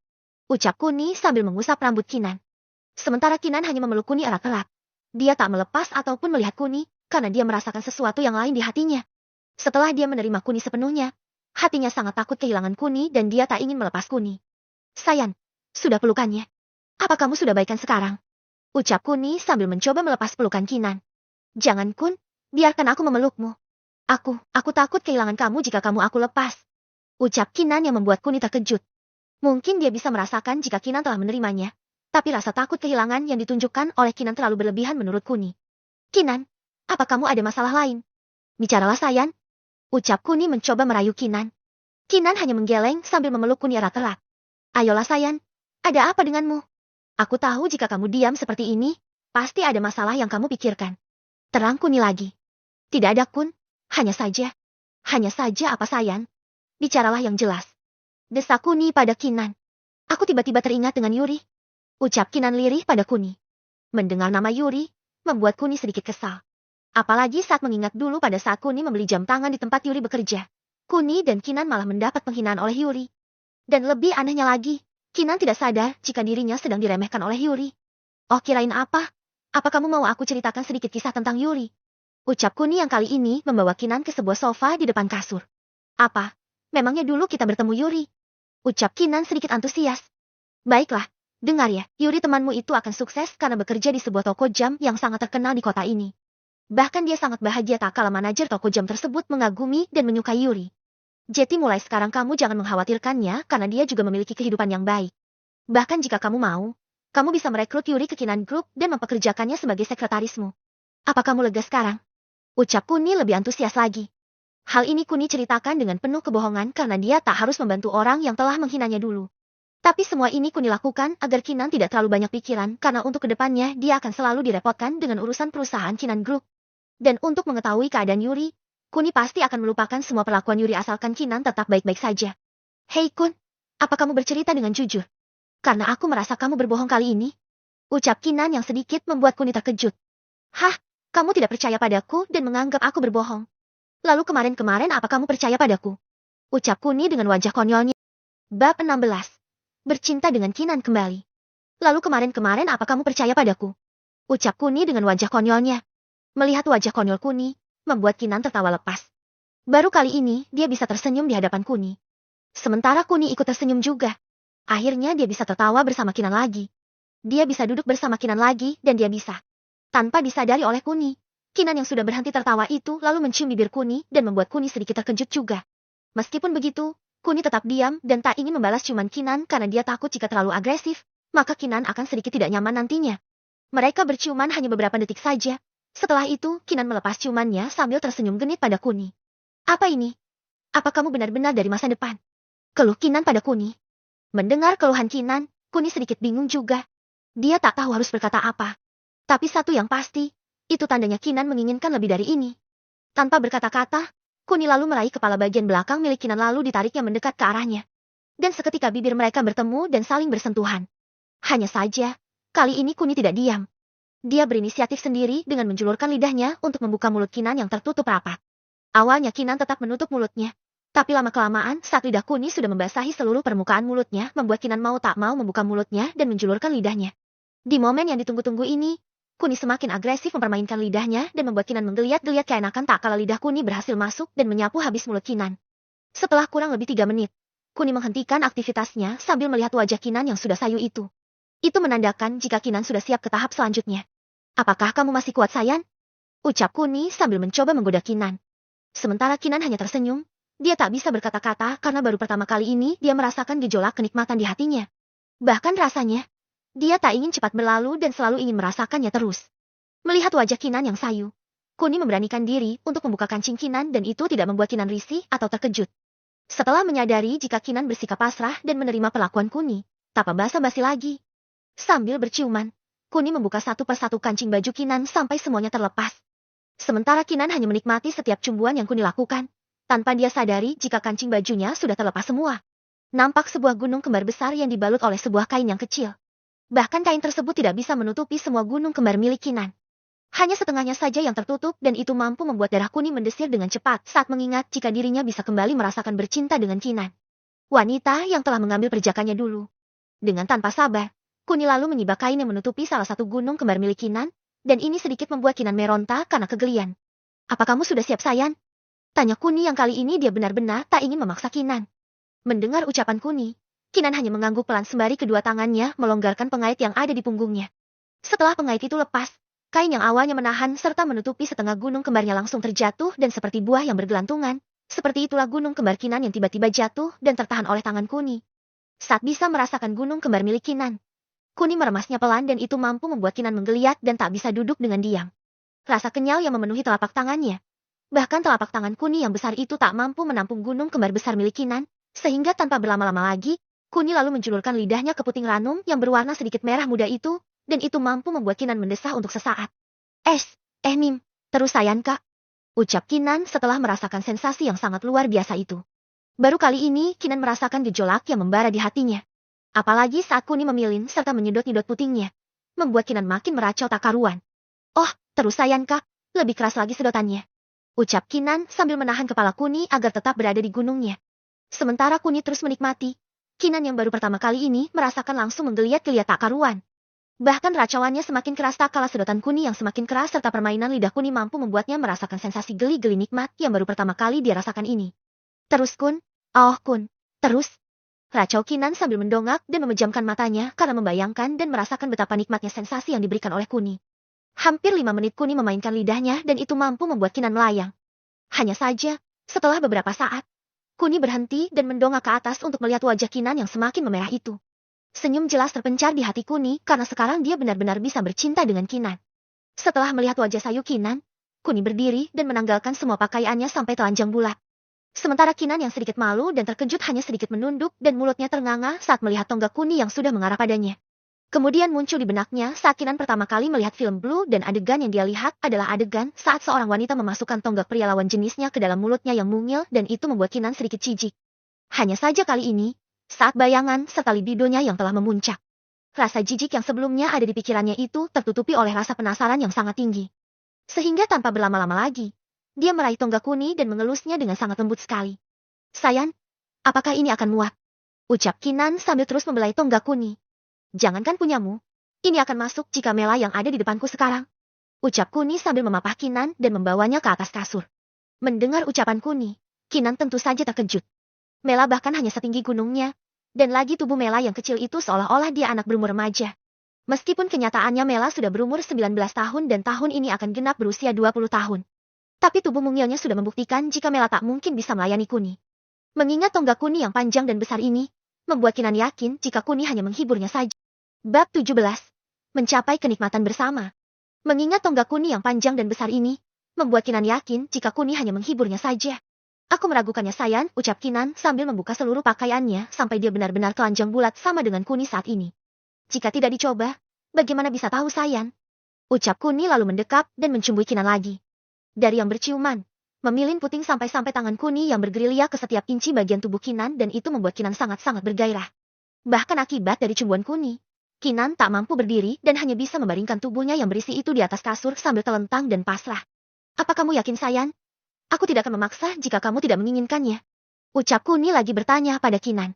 Ucap Kuni sambil mengusap rambut Kinan. Sementara Kinan hanya memeluk Kuni erat-erat. Dia tak melepas ataupun melihat Kuni, karena dia merasakan sesuatu yang lain di hatinya. Setelah dia menerima Kuni sepenuhnya, hatinya sangat takut kehilangan Kuni dan dia tak ingin melepas Kuni. Sayang, sudah pelukannya. Apa kamu sudah baikan sekarang? Ucap Kuni sambil mencoba melepas pelukan Kinan. Jangan Kun, biarkan aku memelukmu. Aku takut kehilangan kamu jika kamu aku lepas. Ucap Kinan yang membuat Kuni terkejut. Mungkin dia bisa merasakan jika Kinan telah menerimanya, tapi rasa takut kehilangan yang ditunjukkan oleh Kinan terlalu berlebihan menurut Kuni. Kinan, apa kamu ada masalah lain? Bicaralah sayang. Ucap Kuni mencoba merayu Kinan. Kinan hanya menggeleng sambil memeluk Kuni erat-erat. Ayolah sayang, ada apa denganmu? Aku tahu jika kamu diam seperti ini, pasti ada masalah yang kamu pikirkan. Terang Kuni lagi. Tidak ada Kun. Hanya saja apa sayang? Bicaralah yang jelas. Desak Kuni pada Kinan. Aku tiba-tiba teringat dengan Yuri. Ucap Kinan lirih pada Kuni. Mendengar nama Yuri, membuat Kuni sedikit kesal. Apalagi saat mengingat dulu pada saat Kuni membeli jam tangan di tempat Yuri bekerja. Kuni dan Kinan malah mendapat penghinaan oleh Yuri. Dan lebih anehnya lagi, Kinan tidak sadar jika dirinya sedang diremehkan oleh Yuri. Oh kirain apa? Apa kamu mau aku ceritakan sedikit kisah tentang Yuri? Ucap Kuni yang kali ini membawa Kinan ke sebuah sofa di depan kasur. Apa? Memangnya dulu kita bertemu Yuri? Ucap Kinan sedikit antusias. Baiklah, dengar ya, Yuri temanmu itu akan sukses karena bekerja di sebuah toko jam yang sangat terkenal di kota ini. Bahkan dia sangat bahagia tak kala manajer toko jam tersebut mengagumi dan menyukai Yuri. Jadi mulai sekarang kamu jangan mengkhawatirkannya karena dia juga memiliki kehidupan yang baik. Bahkan jika kamu mau, kamu bisa merekrut Yuri ke Kinan Group dan mempekerjakannya sebagai sekretarismu. Apa kamu lega sekarang? Ucap Kuni lebih antusias lagi. Hal ini Kuni ceritakan dengan penuh kebohongan karena dia tak harus membantu orang yang telah menghinanya dulu. Tapi semua ini Kuni lakukan agar Kinan tidak terlalu banyak pikiran karena untuk kedepannya dia akan selalu direpotkan dengan urusan perusahaan Kinan Group. Dan untuk mengetahui keadaan Yuri, Kuni pasti akan melupakan semua perlakuan Yuri asalkan Kinan tetap baik-baik saja. Hei Kun, apa kamu bercerita dengan jujur? Karena aku merasa kamu berbohong kali ini. Ucap Kinan yang sedikit membuat Kuni terkejut. Hah? Kamu tidak percaya padaku dan menganggap aku berbohong. Lalu kemarin-kemarin apa kamu percaya padaku? Ucap Kuni dengan wajah konyolnya. Bab 16. Bercinta dengan Kinan kembali. Lalu kemarin-kemarin apa kamu percaya padaku? Ucap Kuni dengan wajah konyolnya. Melihat wajah konyol Kuni, membuat Kinan tertawa lepas. Baru kali ini dia bisa tersenyum di hadapan Kuni. Sementara Kuni ikut tersenyum juga. Akhirnya dia bisa tertawa bersama Kinan lagi. Dia bisa duduk bersama Kinan lagi dan dia bisa. Tanpa disadari oleh Kuni, Kinan yang sudah berhenti tertawa itu lalu mencium bibir Kuni dan membuat Kuni sedikit terkejut juga. Meskipun begitu, Kuni tetap diam dan tak ingin membalas ciuman Kinan karena dia takut jika terlalu agresif, maka Kinan akan sedikit tidak nyaman nantinya. Mereka berciuman hanya beberapa detik saja. Setelah itu, Kinan melepas ciumannya sambil tersenyum genit pada Kuni. Apa ini? Apa kamu benar-benar dari masa depan? Keluh Kinan pada Kuni. Mendengar keluhan Kinan, Kuni sedikit bingung juga. Dia tak tahu harus berkata apa. Tapi satu yang pasti, itu tandanya Kinan menginginkan lebih dari ini. Tanpa berkata-kata, Kuni lalu meraih kepala bagian belakang milik Kinan lalu ditariknya mendekat ke arahnya. Dan seketika bibir mereka bertemu dan saling bersentuhan. Hanya saja, kali ini Kuni tidak diam. Dia berinisiatif sendiri dengan menjulurkan lidahnya untuk membuka mulut Kinan yang tertutup rapat. Awalnya Kinan tetap menutup mulutnya. Tapi lama-kelamaan saat lidah Kuni sudah membasahi seluruh permukaan mulutnya membuat Kinan mau tak mau membuka mulutnya dan menjulurkan lidahnya. Di momen yang ditunggu-tunggu ini, Kuni semakin agresif mempermainkan lidahnya dan membuat Kinan menggeliat-geliat keenakan tak kala lidah Kuni berhasil masuk dan menyapu habis mulut Kinan. Setelah kurang lebih 3 menit, Kuni menghentikan aktivitasnya sambil melihat wajah Kinan yang sudah sayu itu. Itu menandakan jika Kinan sudah siap ke tahap selanjutnya. Apakah kamu masih kuat, Sayan? Ucap Kuni sambil mencoba menggoda Kinan. Sementara Kinan hanya tersenyum, dia tak bisa berkata-kata karena baru pertama kali ini dia merasakan gejolak kenikmatan di hatinya. Bahkan rasanya, dia tak ingin cepat berlalu dan selalu ingin merasakannya terus. Melihat wajah Kinan yang sayu, Kuni memberanikan diri untuk membuka kancing Kinan dan itu tidak membuat Kinan risih atau terkejut. Setelah menyadari jika Kinan bersikap pasrah dan menerima perlakuan Kuni, tanpa basa-basi lagi. Sambil berciuman, Kuni membuka satu persatu kancing baju Kinan sampai semuanya terlepas. Sementara Kinan hanya menikmati setiap cumbuan yang Kuni lakukan, tanpa dia sadari jika kancing bajunya sudah terlepas semua. Nampak sebuah gunung kembar besar yang dibalut oleh sebuah kain yang kecil. Bahkan kain tersebut tidak bisa menutupi semua gunung kembar milik Kinan. Hanya setengahnya saja yang tertutup dan itu mampu membuat darah Kuni mendesir dengan cepat saat mengingat jika dirinya bisa kembali merasakan bercinta dengan Kinan. Wanita yang telah mengambil perjakannya dulu. Dengan tanpa sabar, Kuni lalu menyibak kain yang menutupi salah satu gunung kembar milik Kinan, dan ini sedikit membuat Kinan meronta karena kegelian. Apa kamu sudah siap, Sayan? Tanya Kuni yang kali ini dia benar-benar tak ingin memaksa Kinan. Mendengar ucapan Kuni, Kinan hanya mengangguk pelan sembari kedua tangannya melonggarkan pengait yang ada di punggungnya. Setelah pengait itu lepas, kain yang awalnya menahan serta menutupi setengah gunung kembarnya langsung terjatuh dan seperti buah yang bergelantungan. Seperti itulah gunung kembar Kinan yang tiba-tiba jatuh dan tertahan oleh tangan Kuni. Saat bisa merasakan gunung kembar milik Kinan, Kuni meremasnya pelan dan itu mampu membuat Kinan menggeliat dan tak bisa duduk dengan diam. Rasa kenyal yang memenuhi telapak tangannya. Bahkan telapak tangan Kuni yang besar itu tak mampu menampung gunung kembar besar milik Kinan, sehingga tanpa berlama-lama lagi, Kuni lalu menjulurkan lidahnya ke puting ranum yang berwarna sedikit merah muda itu, dan itu mampu membuat Kinan mendesah untuk sesaat. Nim, terus Sayan Kak. Ucap Kinan setelah merasakan sensasi yang sangat luar biasa itu. Baru kali ini Kinan merasakan gejolak yang membara di hatinya. Apalagi saat Kuni memilin serta menyedot-nyedot putingnya, membuat Kinan makin meracau tak karuan. Oh, terus Sayan Kak, lebih keras lagi sedotannya. Ucap Kinan sambil menahan kepala Kuni agar tetap berada di gunungnya. Sementara Kuni terus menikmati, Kinan yang baru pertama kali ini merasakan langsung menggeliat-geliat tak karuan. Bahkan racauannya semakin keras tak kala sedotan Kuni yang semakin keras serta permainan lidah Kuni mampu membuatnya merasakan sensasi geli-geli nikmat yang baru pertama kali dia rasakan ini. Terus Kun, oh Kun, terus. Racau Kinan sambil mendongak dan memejamkan matanya karena membayangkan dan merasakan betapa nikmatnya sensasi yang diberikan oleh Kuni. Hampir 5 menit Kuni memainkan lidahnya dan itu mampu membuat Kinan melayang. Hanya saja, setelah beberapa saat, Kuni berhenti dan mendongak ke atas untuk melihat wajah Kinan yang semakin memerah itu. Senyum jelas terpencar di hati Kuni karena sekarang dia benar-benar bisa bercinta dengan Kinan. Setelah melihat wajah sayu Kinan, Kuni berdiri dan menanggalkan semua pakaiannya sampai telanjang bulat. Sementara Kinan yang sedikit malu dan terkejut hanya sedikit menunduk dan mulutnya ternganga saat melihat tonggak Kuni yang sudah mengarah padanya. Kemudian muncul di benaknya saat Kinan pertama kali melihat film Blue dan adegan yang dia lihat adalah adegan saat seorang wanita memasukkan tonggak pria lawan jenisnya ke dalam mulutnya yang mungil dan itu membuat Kinan sedikit jijik. Hanya saja kali ini, saat bayangan serta libidonya yang telah memuncak. Rasa jijik yang sebelumnya ada di pikirannya itu tertutupi oleh rasa penasaran yang sangat tinggi. Sehingga tanpa berlama-lama lagi, dia meraih tonggak Kuni dan mengelusnya dengan sangat lembut sekali. Sayan, apakah ini akan muat? Ucap Kinan sambil terus membelai tonggak Kuni. Jangankan punyamu, ini akan masuk jika Mela yang ada di depanku sekarang. Ucap Kuni sambil memapah Kinan dan membawanya ke atas kasur. Mendengar ucapan Kuni, Kinan tentu saja terkejut. Mela bahkan hanya setinggi gunungnya, dan lagi tubuh Mela yang kecil itu seolah-olah dia anak berumur remaja. Meskipun kenyataannya Mela sudah berumur 19 tahun dan tahun ini akan genap berusia 20 tahun. Tapi tubuh mungilnya sudah membuktikan jika Mela tak mungkin bisa melayani Kuni. Mengingat tonggak Kuni yang panjang dan besar ini, membuat Kinan yakin jika Kuni hanya menghiburnya saja. Bab 17. Mencapai kenikmatan bersama. Mengingat tonggak Kuni yang panjang dan besar ini, membuat Kinan yakin jika Kuni hanya menghiburnya saja. Aku meragukannya Sayan, ucap Kinan sambil membuka seluruh pakaiannya sampai dia benar-benar telanjang bulat sama dengan Kuni saat ini. Jika tidak dicoba, bagaimana bisa tahu Sayan? Ucap Kuni lalu mendekap dan menciumui Kinan lagi. Dari yang berciuman, memilin puting sampai-sampai tangan Kuni yang bergerilya ke setiap inci bagian tubuh Kinan dan itu membuat Kinan sangat-sangat bergairah. Bahkan akibat dari cumbuan Kuni, Kinan tak mampu berdiri dan hanya bisa membaringkan tubuhnya yang berisi itu di atas kasur sambil telentang dan pasrah. Apa kamu yakin, sayang? Aku tidak akan memaksa jika kamu tidak menginginkannya. Ucap Kuni lagi bertanya pada Kinan.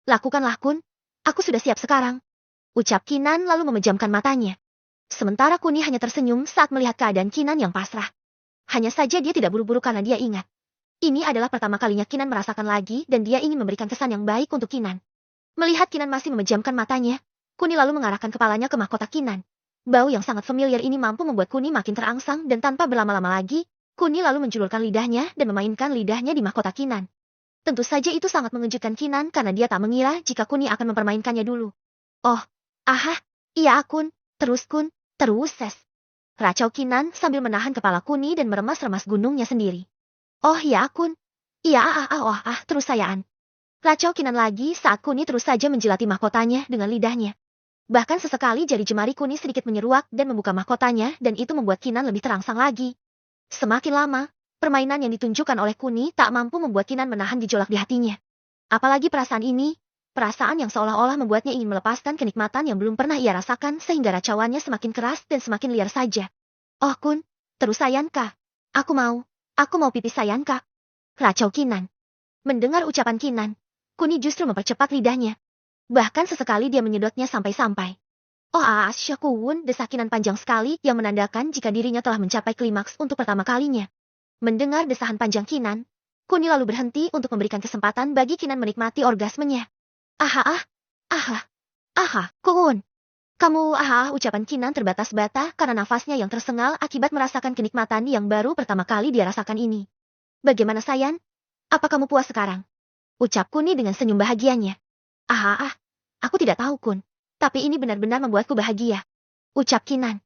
Lakukanlah, Kun. Aku sudah siap sekarang. Ucap Kinan lalu memejamkan matanya. Sementara Kuni hanya tersenyum saat melihat keadaan Kinan yang pasrah. Hanya saja dia tidak buru-buru karena dia ingat. Ini adalah pertama kalinya Kinan merasakan lagi dan dia ingin memberikan kesan yang baik untuk Kinan. Melihat Kinan masih memejamkan matanya, Kuni lalu mengarahkan kepalanya ke mahkota Kinan. Bau yang sangat familiar ini mampu membuat Kuni makin terangsang dan tanpa berlama-lama lagi, Kuni lalu menjulurkan lidahnya dan memainkan lidahnya di mahkota Kinan. Tentu saja itu sangat mengejutkan Kinan karena dia tak mengira jika Kuni akan mempermainkannya dulu. Oh, aha, iya Kun, terus ses. Racau Kinan sambil menahan kepala Kuni dan meremas-remas gunungnya sendiri. Oh ya Kun, iya terus sayaan. Racau Kinan lagi saat Kuni terus saja menjilati mahkotanya dengan lidahnya. Bahkan sesekali jari jemari Kuni sedikit menyeruak dan membuka mahkotanya dan itu membuat Kinan lebih terangsang lagi. Semakin lama, permainan yang ditunjukkan oleh Kuni tak mampu membuat Kinan menahan gejolak di hatinya. Apalagi perasaan ini, perasaan yang seolah-olah membuatnya ingin melepaskan kenikmatan yang belum pernah ia rasakan sehingga racauannya semakin keras dan semakin liar saja. Oh Kun, terus sayang kak. Aku mau pipis sayang kak. Racau Kinan. Mendengar ucapan Kinan, Kuni justru mempercepat lidahnya. Bahkan sesekali dia menyedotnya sampai-sampai. Oh Kun, desak Kinan panjang sekali yang menandakan jika dirinya telah mencapai klimaks untuk pertama kalinya. Mendengar desahan panjang Kinan, Kuni lalu berhenti untuk memberikan kesempatan bagi Kinan menikmati orgasmenya. Kun. Kamu ucapan Kinan terbatas-bata karena nafasnya yang tersengal akibat merasakan kenikmatan yang baru pertama kali dia rasakan ini. Bagaimana sayang? Apa kamu puas sekarang? Ucap Kuni dengan senyum bahagianya. Aku tidak tahu Kun, tapi ini benar-benar membuatku bahagia. Ucap Kinan.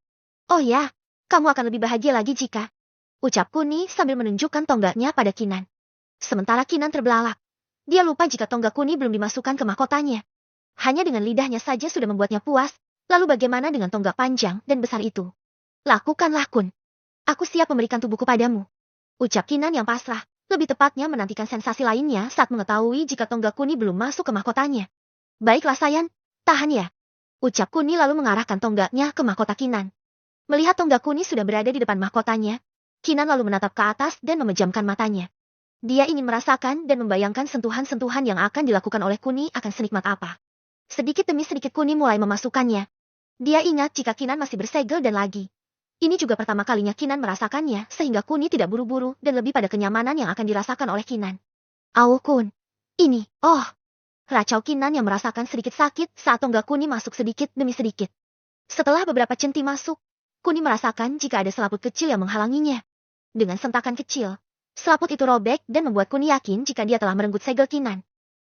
Oh ya, kamu akan lebih bahagia lagi jika. Ucap Kuni sambil menunjukkan tonggaknya pada Kinan. Sementara Kinan terbelalak. Dia lupa jika tonggak Kuni belum dimasukkan ke mahkotanya. Hanya dengan lidahnya saja sudah membuatnya puas, lalu bagaimana dengan tonggak panjang dan besar itu? Lakukanlah Kun. Aku siap memberikan tubuhku padamu. Ucap Kinan yang pasrah, lebih tepatnya menantikan sensasi lainnya saat mengetahui jika tonggak Kuni belum masuk ke mahkotanya. Baiklah sayang, tahan ya. Ucap Kuni lalu mengarahkan tonggaknya ke mahkota Kinan. Melihat tonggak Kuni sudah berada di depan mahkotanya, Kinan lalu menatap ke atas dan memejamkan matanya. Dia ingin merasakan dan membayangkan sentuhan-sentuhan yang akan dilakukan oleh Kuni akan senikmat apa. Sedikit demi sedikit Kuni mulai memasukkannya. Dia ingat jika Kinan masih bersegel dan lagi. Ini juga pertama kalinya Kinan merasakannya sehingga Kuni tidak buru-buru dan lebih pada kenyamanan yang akan dirasakan oleh Kinan. Kun. Ini, Racau Kinan yang merasakan sedikit sakit saat tonggak Kuni masuk sedikit demi sedikit. Setelah beberapa centi masuk, Kuni merasakan jika ada selaput kecil yang menghalanginya. Dengan sentakan kecil, selaput itu robek dan membuat Kuni yakin jika dia telah merenggut segel Kinan.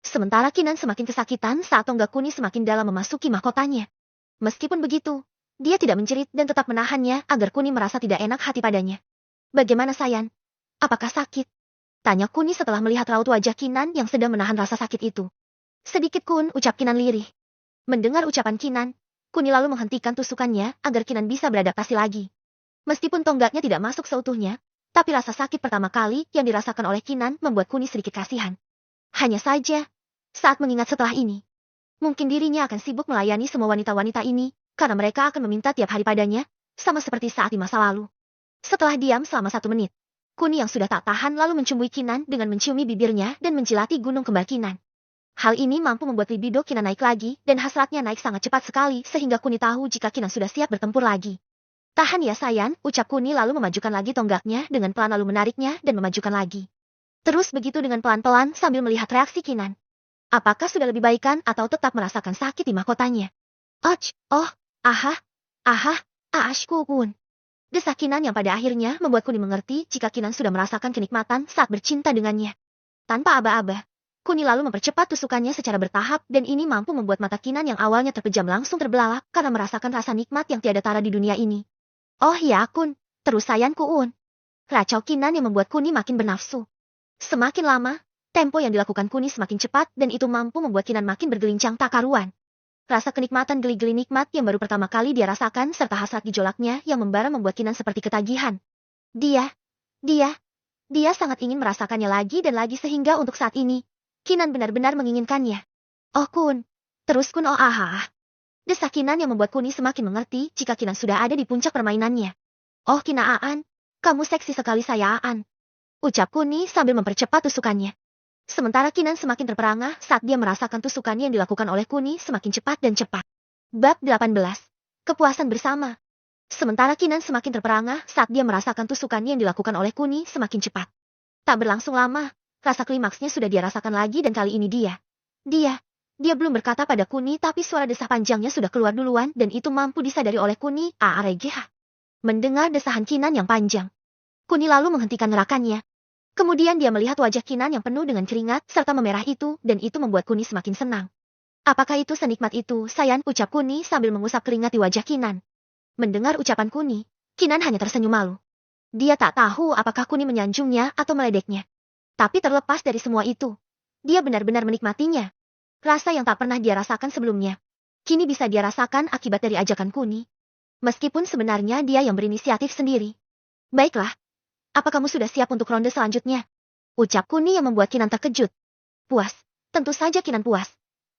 Sementara Kinan semakin kesakitan saat tonggak Kuni semakin dalam memasuki mahkotanya. Meskipun begitu, dia tidak menjerit dan tetap menahannya agar Kuni merasa tidak enak hati padanya. Bagaimana sayang? Apakah sakit? Tanya Kuni setelah melihat raut wajah Kinan yang sedang menahan rasa sakit itu. Sedikit Kun, ucap Kinan lirih. Mendengar ucapan Kinan, Kuni lalu menghentikan tusukannya agar Kinan bisa beradaptasi lagi. Meskipun tonggaknya tidak masuk seutuhnya, tapi rasa sakit pertama kali yang dirasakan oleh Kinan membuat Kuni sedikit kasihan. Hanya saja, saat mengingat setelah ini, mungkin dirinya akan sibuk melayani semua wanita-wanita ini, karena mereka akan meminta tiap hari padanya, sama seperti saat di masa lalu. Setelah diam selama 1 menit, Kuni yang sudah tak tahan lalu menciumui Kinan dengan menciumi bibirnya dan menjilati gunung kembar Kinan. Hal ini mampu membuat libido Kinan naik lagi dan hasratnya naik sangat cepat sekali sehingga Kuni tahu jika Kinan sudah siap bertempur lagi. Tahan ya sayang, ucap Kuni lalu memajukan lagi tonggaknya dengan pelan lalu menariknya dan memajukan lagi. Terus begitu dengan pelan-pelan sambil melihat reaksi Kinan. Apakah sudah lebih baikan atau tetap merasakan sakit di mahkotanya? Kun. Desak Kinan yang pada akhirnya membuat Kuni mengerti jika Kinan sudah merasakan kenikmatan saat bercinta dengannya. Tanpa aba-aba, Kuni lalu mempercepat tusukannya secara bertahap dan ini mampu membuat mata Kinan yang awalnya terpejam langsung terbelalak karena merasakan rasa nikmat yang tiada tara di dunia ini. Oh ya Kun, terus sayang Kun. Racau Kinan yang membuat Kuni makin bernafsu. Semakin lama, tempo yang dilakukan Kuni semakin cepat dan itu mampu membuat Kinan makin bergelincang tak karuan. Rasa kenikmatan geli-geli nikmat yang baru pertama kali dia rasakan serta hasrat gejolaknya yang membara membuat Kinan seperti ketagihan. Dia sangat ingin merasakannya lagi dan lagi sehingga untuk saat ini, Kinan benar-benar menginginkannya. Oh Kun, terus Kun Desak Kinan yang membuat Kuni semakin mengerti jika Kinan sudah ada di puncak permainannya. Oh Kinaan, kamu seksi sekali sayaan. Ucap Kuni sambil mempercepat tusukannya. Sementara Kinan semakin terperangah saat dia merasakan tusukannya yang dilakukan oleh Kuni semakin cepat dan cepat. Bab 18. Kepuasan bersama. Sementara Kinan semakin terperangah saat dia merasakan tusukannya yang dilakukan oleh Kuni semakin cepat. Tak berlangsung lama, rasa klimaksnya sudah dia rasakan lagi dan kali ini Dia belum berkata pada Kuni tapi suara desah panjangnya sudah keluar duluan dan itu mampu disadari oleh Kuni. Mendengar desahan Kinan yang panjang, Kuni lalu menghentikan gerakannya. Kemudian dia melihat wajah Kinan yang penuh dengan keringat serta memerah itu dan itu membuat Kuni semakin senang. Apakah itu senikmat itu, Sayan? Ucap Kuni sambil mengusap keringat di wajah Kinan. Mendengar ucapan Kuni, Kinan hanya tersenyum malu. Dia tak tahu apakah Kuni menyanjungnya atau meledeknya. Tapi terlepas dari semua itu, dia benar-benar menikmatinya. Rasa yang tak pernah dia rasakan sebelumnya. Kini bisa dia rasakan akibat dari ajakan Kuni. Meskipun sebenarnya dia yang berinisiatif sendiri. Baiklah. Apa kamu sudah siap untuk ronde selanjutnya? Ucap Kuni yang membuat Kinan terkejut. Puas. Tentu saja Kinan puas.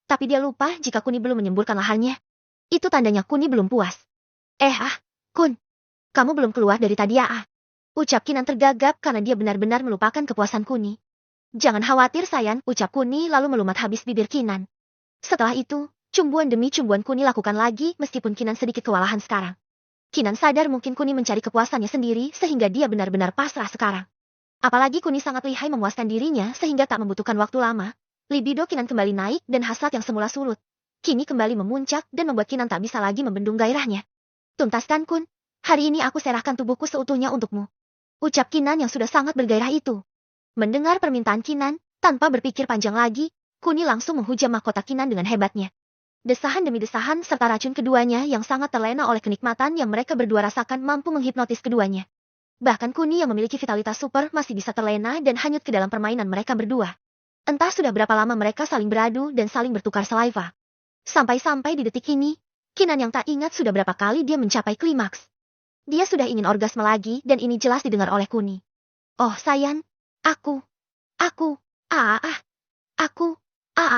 Tapi dia lupa jika Kuni belum menyemburkan lahannya. Itu tandanya Kuni belum puas. Kun. Kamu belum keluar dari tadi Ucap Kinan tergagap karena dia benar-benar melupakan kepuasan Kuni. Jangan khawatir Sayan, ucap Kuni lalu melumat habis bibir Kinan. Setelah itu, cumbuan demi cumbuan Kuni lakukan lagi meskipun Kinan sedikit kewalahan sekarang. Kinan sadar mungkin Kuni mencari kepuasannya sendiri sehingga dia benar-benar pasrah sekarang. Apalagi Kuni sangat lihai memuaskan dirinya sehingga tak membutuhkan waktu lama. Libido Kinan kembali naik dan hasrat yang semula surut kini kembali memuncak dan membuat Kinan tak bisa lagi membendung gairahnya. Tuntaskan Kun, hari ini aku serahkan tubuhku seutuhnya untukmu. Ucap Kinan yang sudah sangat bergairah itu. Mendengar permintaan Kinan, tanpa berpikir panjang lagi, Kuni langsung menghujam mahkota Kinan dengan hebatnya. Desahan demi desahan serta racun keduanya yang sangat terlena oleh kenikmatan yang mereka berdua rasakan mampu menghipnotis keduanya. Bahkan Kuni yang memiliki vitalitas super masih bisa terlena dan hanyut ke dalam permainan mereka berdua. Entah sudah berapa lama mereka saling beradu dan saling bertukar saliva. Sampai-sampai di detik ini, Kinan yang tak ingat sudah berapa kali dia mencapai klimaks. Dia sudah ingin orgasme lagi dan ini jelas didengar oleh Kuni. Oh Sayan. Aku,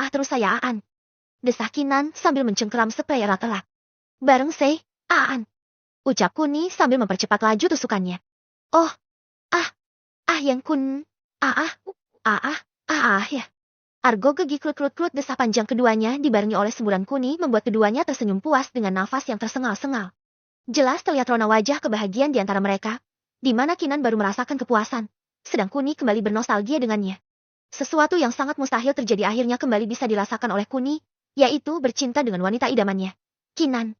terus sayaan. Desah Kinan sambil mencengkeram spray erat-erat. Bareng ucap Kuni sambil mempercepat laju tusukannya. Oh, yang Kun, ya. Argo gigi krut-krut desah panjang keduanya dibarengi oleh semburan Kuni membuat keduanya tersenyum puas dengan nafas yang tersengal-sengal. Jelas terlihat rona wajah kebahagiaan di antara mereka, di mana Kinan baru merasakan kepuasan. Sedang Kuni kembali bernostalgia dengannya. Sesuatu yang sangat mustahil terjadi akhirnya kembali bisa dirasakan oleh Kuni, yaitu bercinta dengan wanita idamannya. Kinan.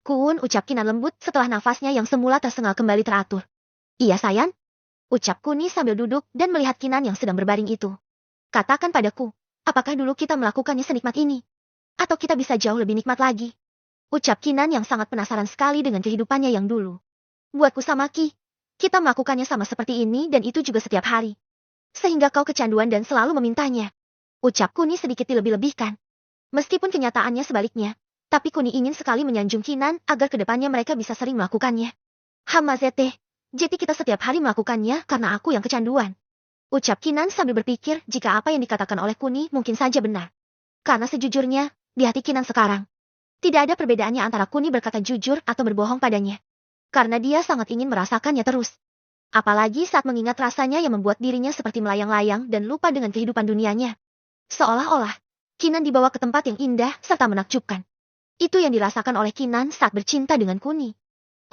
Kun, ucap Kinan lembut setelah nafasnya yang semula tersengal kembali teratur. Iya Sayan? Ucap Kuni sambil duduk dan melihat Kinan yang sedang berbaring itu. Katakan padaku, apakah dulu kita melakukannya senikmat ini? Atau kita bisa jauh lebih nikmat lagi? Ucap Kinan yang sangat penasaran sekali dengan kehidupannya yang dulu. Buatku sama Ki. Kita melakukannya sama seperti ini dan itu juga setiap hari. Sehingga kau kecanduan dan selalu memintanya. Ucap Kuni sedikit dilebih-lebihkan. Meskipun kenyataannya sebaliknya, tapi Kuni ingin sekali menyanjung Kinan agar kedepannya mereka bisa sering melakukannya. Hamazete, jadi kita setiap hari melakukannya karena aku yang kecanduan. Ucap Kinan sambil berpikir jika apa yang dikatakan oleh Kuni mungkin saja benar. Karena sejujurnya, di hati Kinan sekarang, tidak ada perbedaannya antara Kuni berkata jujur atau berbohong padanya. Karena dia sangat ingin merasakannya terus. Apalagi saat mengingat rasanya yang membuat dirinya seperti melayang-layang dan lupa dengan kehidupan dunianya. Seolah-olah, Kinan dibawa ke tempat yang indah serta menakjubkan. Itu yang dirasakan oleh Kinan saat bercinta dengan Kuni.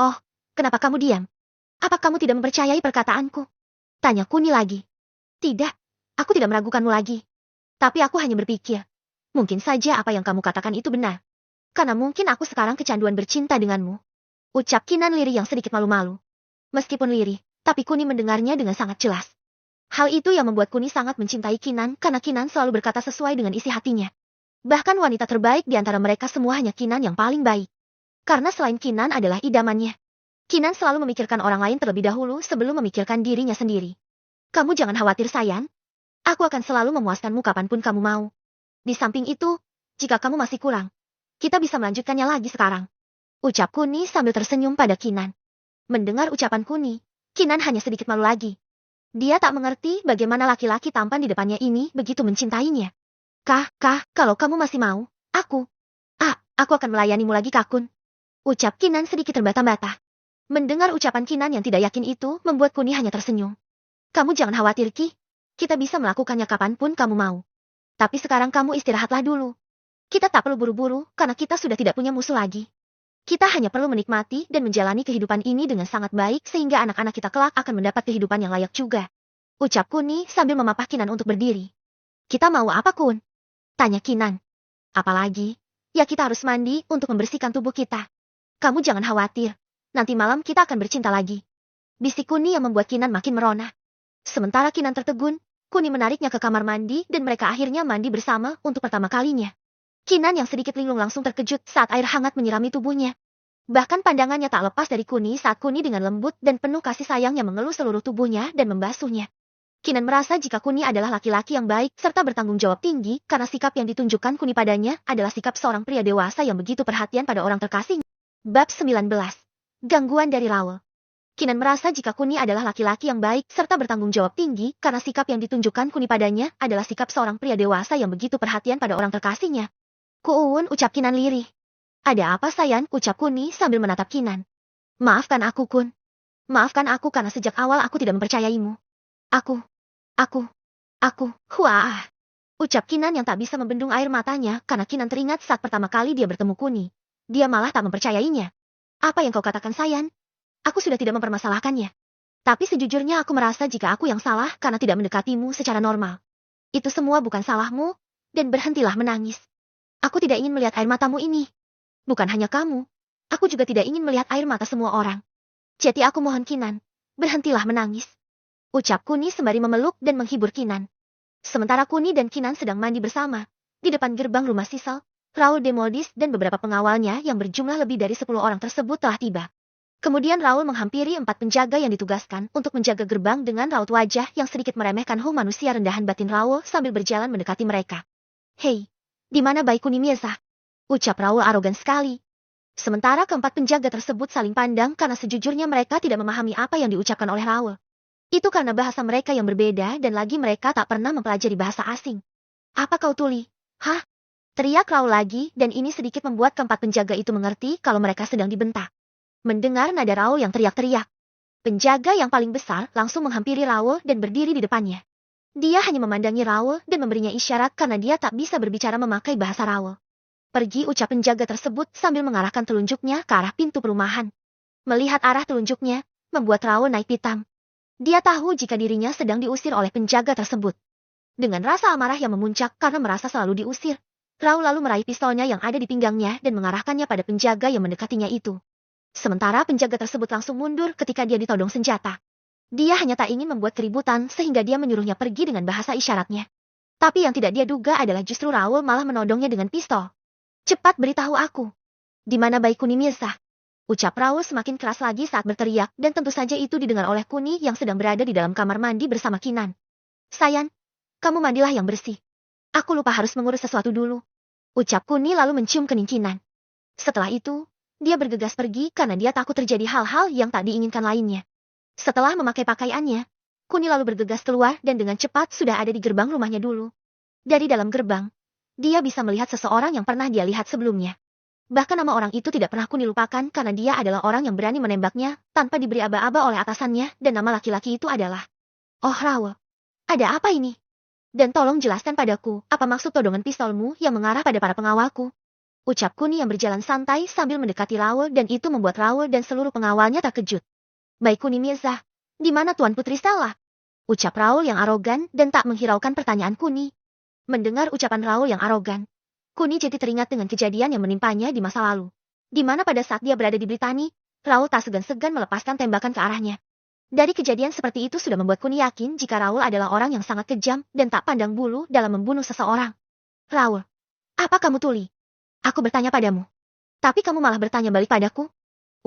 Oh, kenapa kamu diam? Apa kamu tidak mempercayai perkataanku? Tanya Kuni lagi. Tidak, aku tidak meragukanmu lagi. Tapi aku hanya berpikir, mungkin saja apa yang kamu katakan itu benar. Karena mungkin aku sekarang kecanduan bercinta denganmu. Ucap Kinan lirih yang sedikit malu-malu. Meskipun lirih, tapi Kuni mendengarnya dengan sangat jelas. Hal itu yang membuat Kuni sangat mencintai Kinan karena Kinan selalu berkata sesuai dengan isi hatinya. Bahkan wanita terbaik di antara mereka semua hanya Kinan yang paling baik. Karena selain Kinan adalah idamannya. Kinan selalu memikirkan orang lain terlebih dahulu sebelum memikirkan dirinya sendiri. Kamu jangan khawatir Sayan. Aku akan selalu memuaskanmu kapanpun kamu mau. Di samping itu, jika kamu masih kurang, kita bisa melanjutkannya lagi sekarang. Ucap Kuni sambil tersenyum pada Kinan. Mendengar ucapan Kuni, Kinan hanya sedikit malu lagi. Dia tak mengerti bagaimana laki-laki tampan di depannya ini begitu mencintainya. Kalau kamu masih mau, Aku akan melayanimu lagi, Kakun. Ucap Kinan sedikit terbata-bata. Mendengar ucapan Kinan yang tidak yakin itu, membuat Kuni hanya tersenyum. Kamu jangan khawatir, Ki. Kita bisa melakukannya kapanpun kamu mau. Tapi sekarang kamu istirahatlah dulu. Kita tak perlu buru-buru, karena kita sudah tidak punya musuh lagi. Kita hanya perlu menikmati dan menjalani kehidupan ini dengan sangat baik sehingga anak-anak kita kelak akan mendapat kehidupan yang layak juga. Ucap Kuni sambil memapah Kinan untuk berdiri. Kita mau apa, Kun? Tanya Kinan. Apalagi? Ya kita harus mandi untuk membersihkan tubuh kita. Kamu jangan khawatir. Nanti malam kita akan bercinta lagi. Bisik Kuni yang membuat Kinan makin merona. Sementara Kinan tertegun, Kuni menariknya ke kamar mandi dan mereka akhirnya mandi bersama untuk pertama kalinya. Kinan yang sedikit linglung langsung terkejut saat air hangat menyirami tubuhnya. Bahkan pandangannya tak lepas dari Kuni saat Kuni dengan lembut dan penuh kasih sayangnya mengelus seluruh tubuhnya dan membasuhnya. Kinan merasa jika Kuni adalah laki-laki yang baik serta bertanggung jawab tinggi karena sikap yang ditunjukkan Kuni padanya adalah sikap seorang pria dewasa yang begitu perhatian pada orang terkasihnya. Bab 19. Gangguan dari Raul. Kinan merasa jika Kuni adalah laki-laki yang baik serta bertanggung jawab tinggi karena sikap yang ditunjukkan Kuni padanya adalah sikap seorang pria dewasa yang begitu perhatian pada orang terkasihnya. Kuun, ucap Kinan lirih. Ada apa, sayang? Ucap Kuni sambil menatap Kinan. Maafkan aku, Kun. Maafkan aku karena sejak awal aku tidak mempercayaimu. Wah. Ucap Kinan yang tak bisa membendung air matanya karena Kinan teringat saat pertama kali dia bertemu Kuni. Dia malah tak mempercayainya. Apa yang kau katakan, sayang? Aku sudah tidak mempermasalahkannya. Tapi sejujurnya aku merasa jika aku yang salah karena tidak mendekatimu secara normal. Itu semua bukan salahmu, dan berhentilah menangis. Aku tidak ingin melihat air matamu ini. Bukan hanya kamu. Aku juga tidak ingin melihat air mata semua orang. Jadi aku mohon Kinan, berhentilah menangis. Ucap Kuni sembari memeluk dan menghibur Kinan. Sementara Kuni dan Kinan sedang mandi bersama, di depan gerbang rumah Sisal, Raul Demodis dan beberapa pengawalnya yang berjumlah lebih dari 10 orang tersebut telah tiba. Kemudian Raul menghampiri 4 penjaga yang ditugaskan untuk menjaga gerbang dengan raut wajah yang sedikit meremehkan manusia rendahan batin Raul sambil berjalan mendekati mereka. Hei, di mana bayi Kuni Mirza? Ucap Raul arogan sekali. Sementara keempat penjaga tersebut saling pandang karena sejujurnya mereka tidak memahami apa yang diucapkan oleh Raul. Itu karena bahasa mereka yang berbeda dan lagi mereka tak pernah mempelajari bahasa asing. Apa kau tuli? Hah? Teriak Raul lagi dan ini sedikit membuat keempat penjaga itu mengerti kalau mereka sedang dibentak. Mendengar nada Raul yang teriak-teriak, penjaga yang paling besar langsung menghampiri Raul dan berdiri di depannya. Dia hanya memandangi Raul dan memberinya isyarat karena dia tak bisa berbicara memakai bahasa Raul. Pergi, ucap penjaga tersebut sambil mengarahkan telunjuknya ke arah pintu perumahan. Melihat arah telunjuknya, membuat Raul naik pitam. Dia tahu jika dirinya sedang diusir oleh penjaga tersebut. Dengan rasa amarah yang memuncak karena merasa selalu diusir, Raul lalu meraih pistolnya yang ada di pinggangnya dan mengarahkannya pada penjaga yang mendekatinya itu. Sementara penjaga tersebut langsung mundur ketika dia ditodong senjata. Dia hanya tak ingin membuat keributan sehingga dia menyuruhnya pergi dengan bahasa isyaratnya. Tapi yang tidak dia duga adalah justru Raul malah menodongnya dengan pistol. Cepat beritahu aku. Di mana bayi Kuni Mirza? Ucap Raul semakin keras lagi saat berteriak dan tentu saja itu didengar oleh Kuni yang sedang berada di dalam kamar mandi bersama Kinan. Sayang, kamu mandilah yang bersih. Aku lupa harus mengurus sesuatu dulu. Ucap Kuni lalu mencium kening Kinan. Setelah itu, dia bergegas pergi karena dia takut terjadi hal-hal yang tak diinginkan lainnya. Setelah memakai pakaiannya, Kuni lalu bergegas keluar dan dengan cepat sudah ada di gerbang rumahnya dulu. Dari dalam gerbang, dia bisa melihat seseorang yang pernah dia lihat sebelumnya. Bahkan nama orang itu tidak pernah Kuni lupakan karena dia adalah orang yang berani menembaknya tanpa diberi aba-aba oleh atasannya dan nama laki-laki itu adalah... Oh Raul, ada apa ini? Dan tolong jelaskan padaku apa maksud todongan pistolmu yang mengarah pada para pengawalku. Ucap Kuni yang berjalan santai sambil mendekati Raul dan itu membuat Raul dan seluruh pengawalnya terkejut. Baik Kuni Mirza, di mana Tuan Putri Stella? Ucap Raul yang arogan dan tak menghiraukan pertanyaan Kuni. Mendengar ucapan Raul yang arogan, Kuni jadi teringat dengan kejadian yang menimpanya di masa lalu. Di mana pada saat dia berada di Britani, Raul tak segan-segan melepaskan tembakan ke arahnya. Dari kejadian seperti itu sudah membuat Kuni yakin jika Raul adalah orang yang sangat kejam dan tak pandang bulu dalam membunuh seseorang. Raul, apa kamu tuli? Aku bertanya padamu. Tapi kamu malah bertanya balik padaku?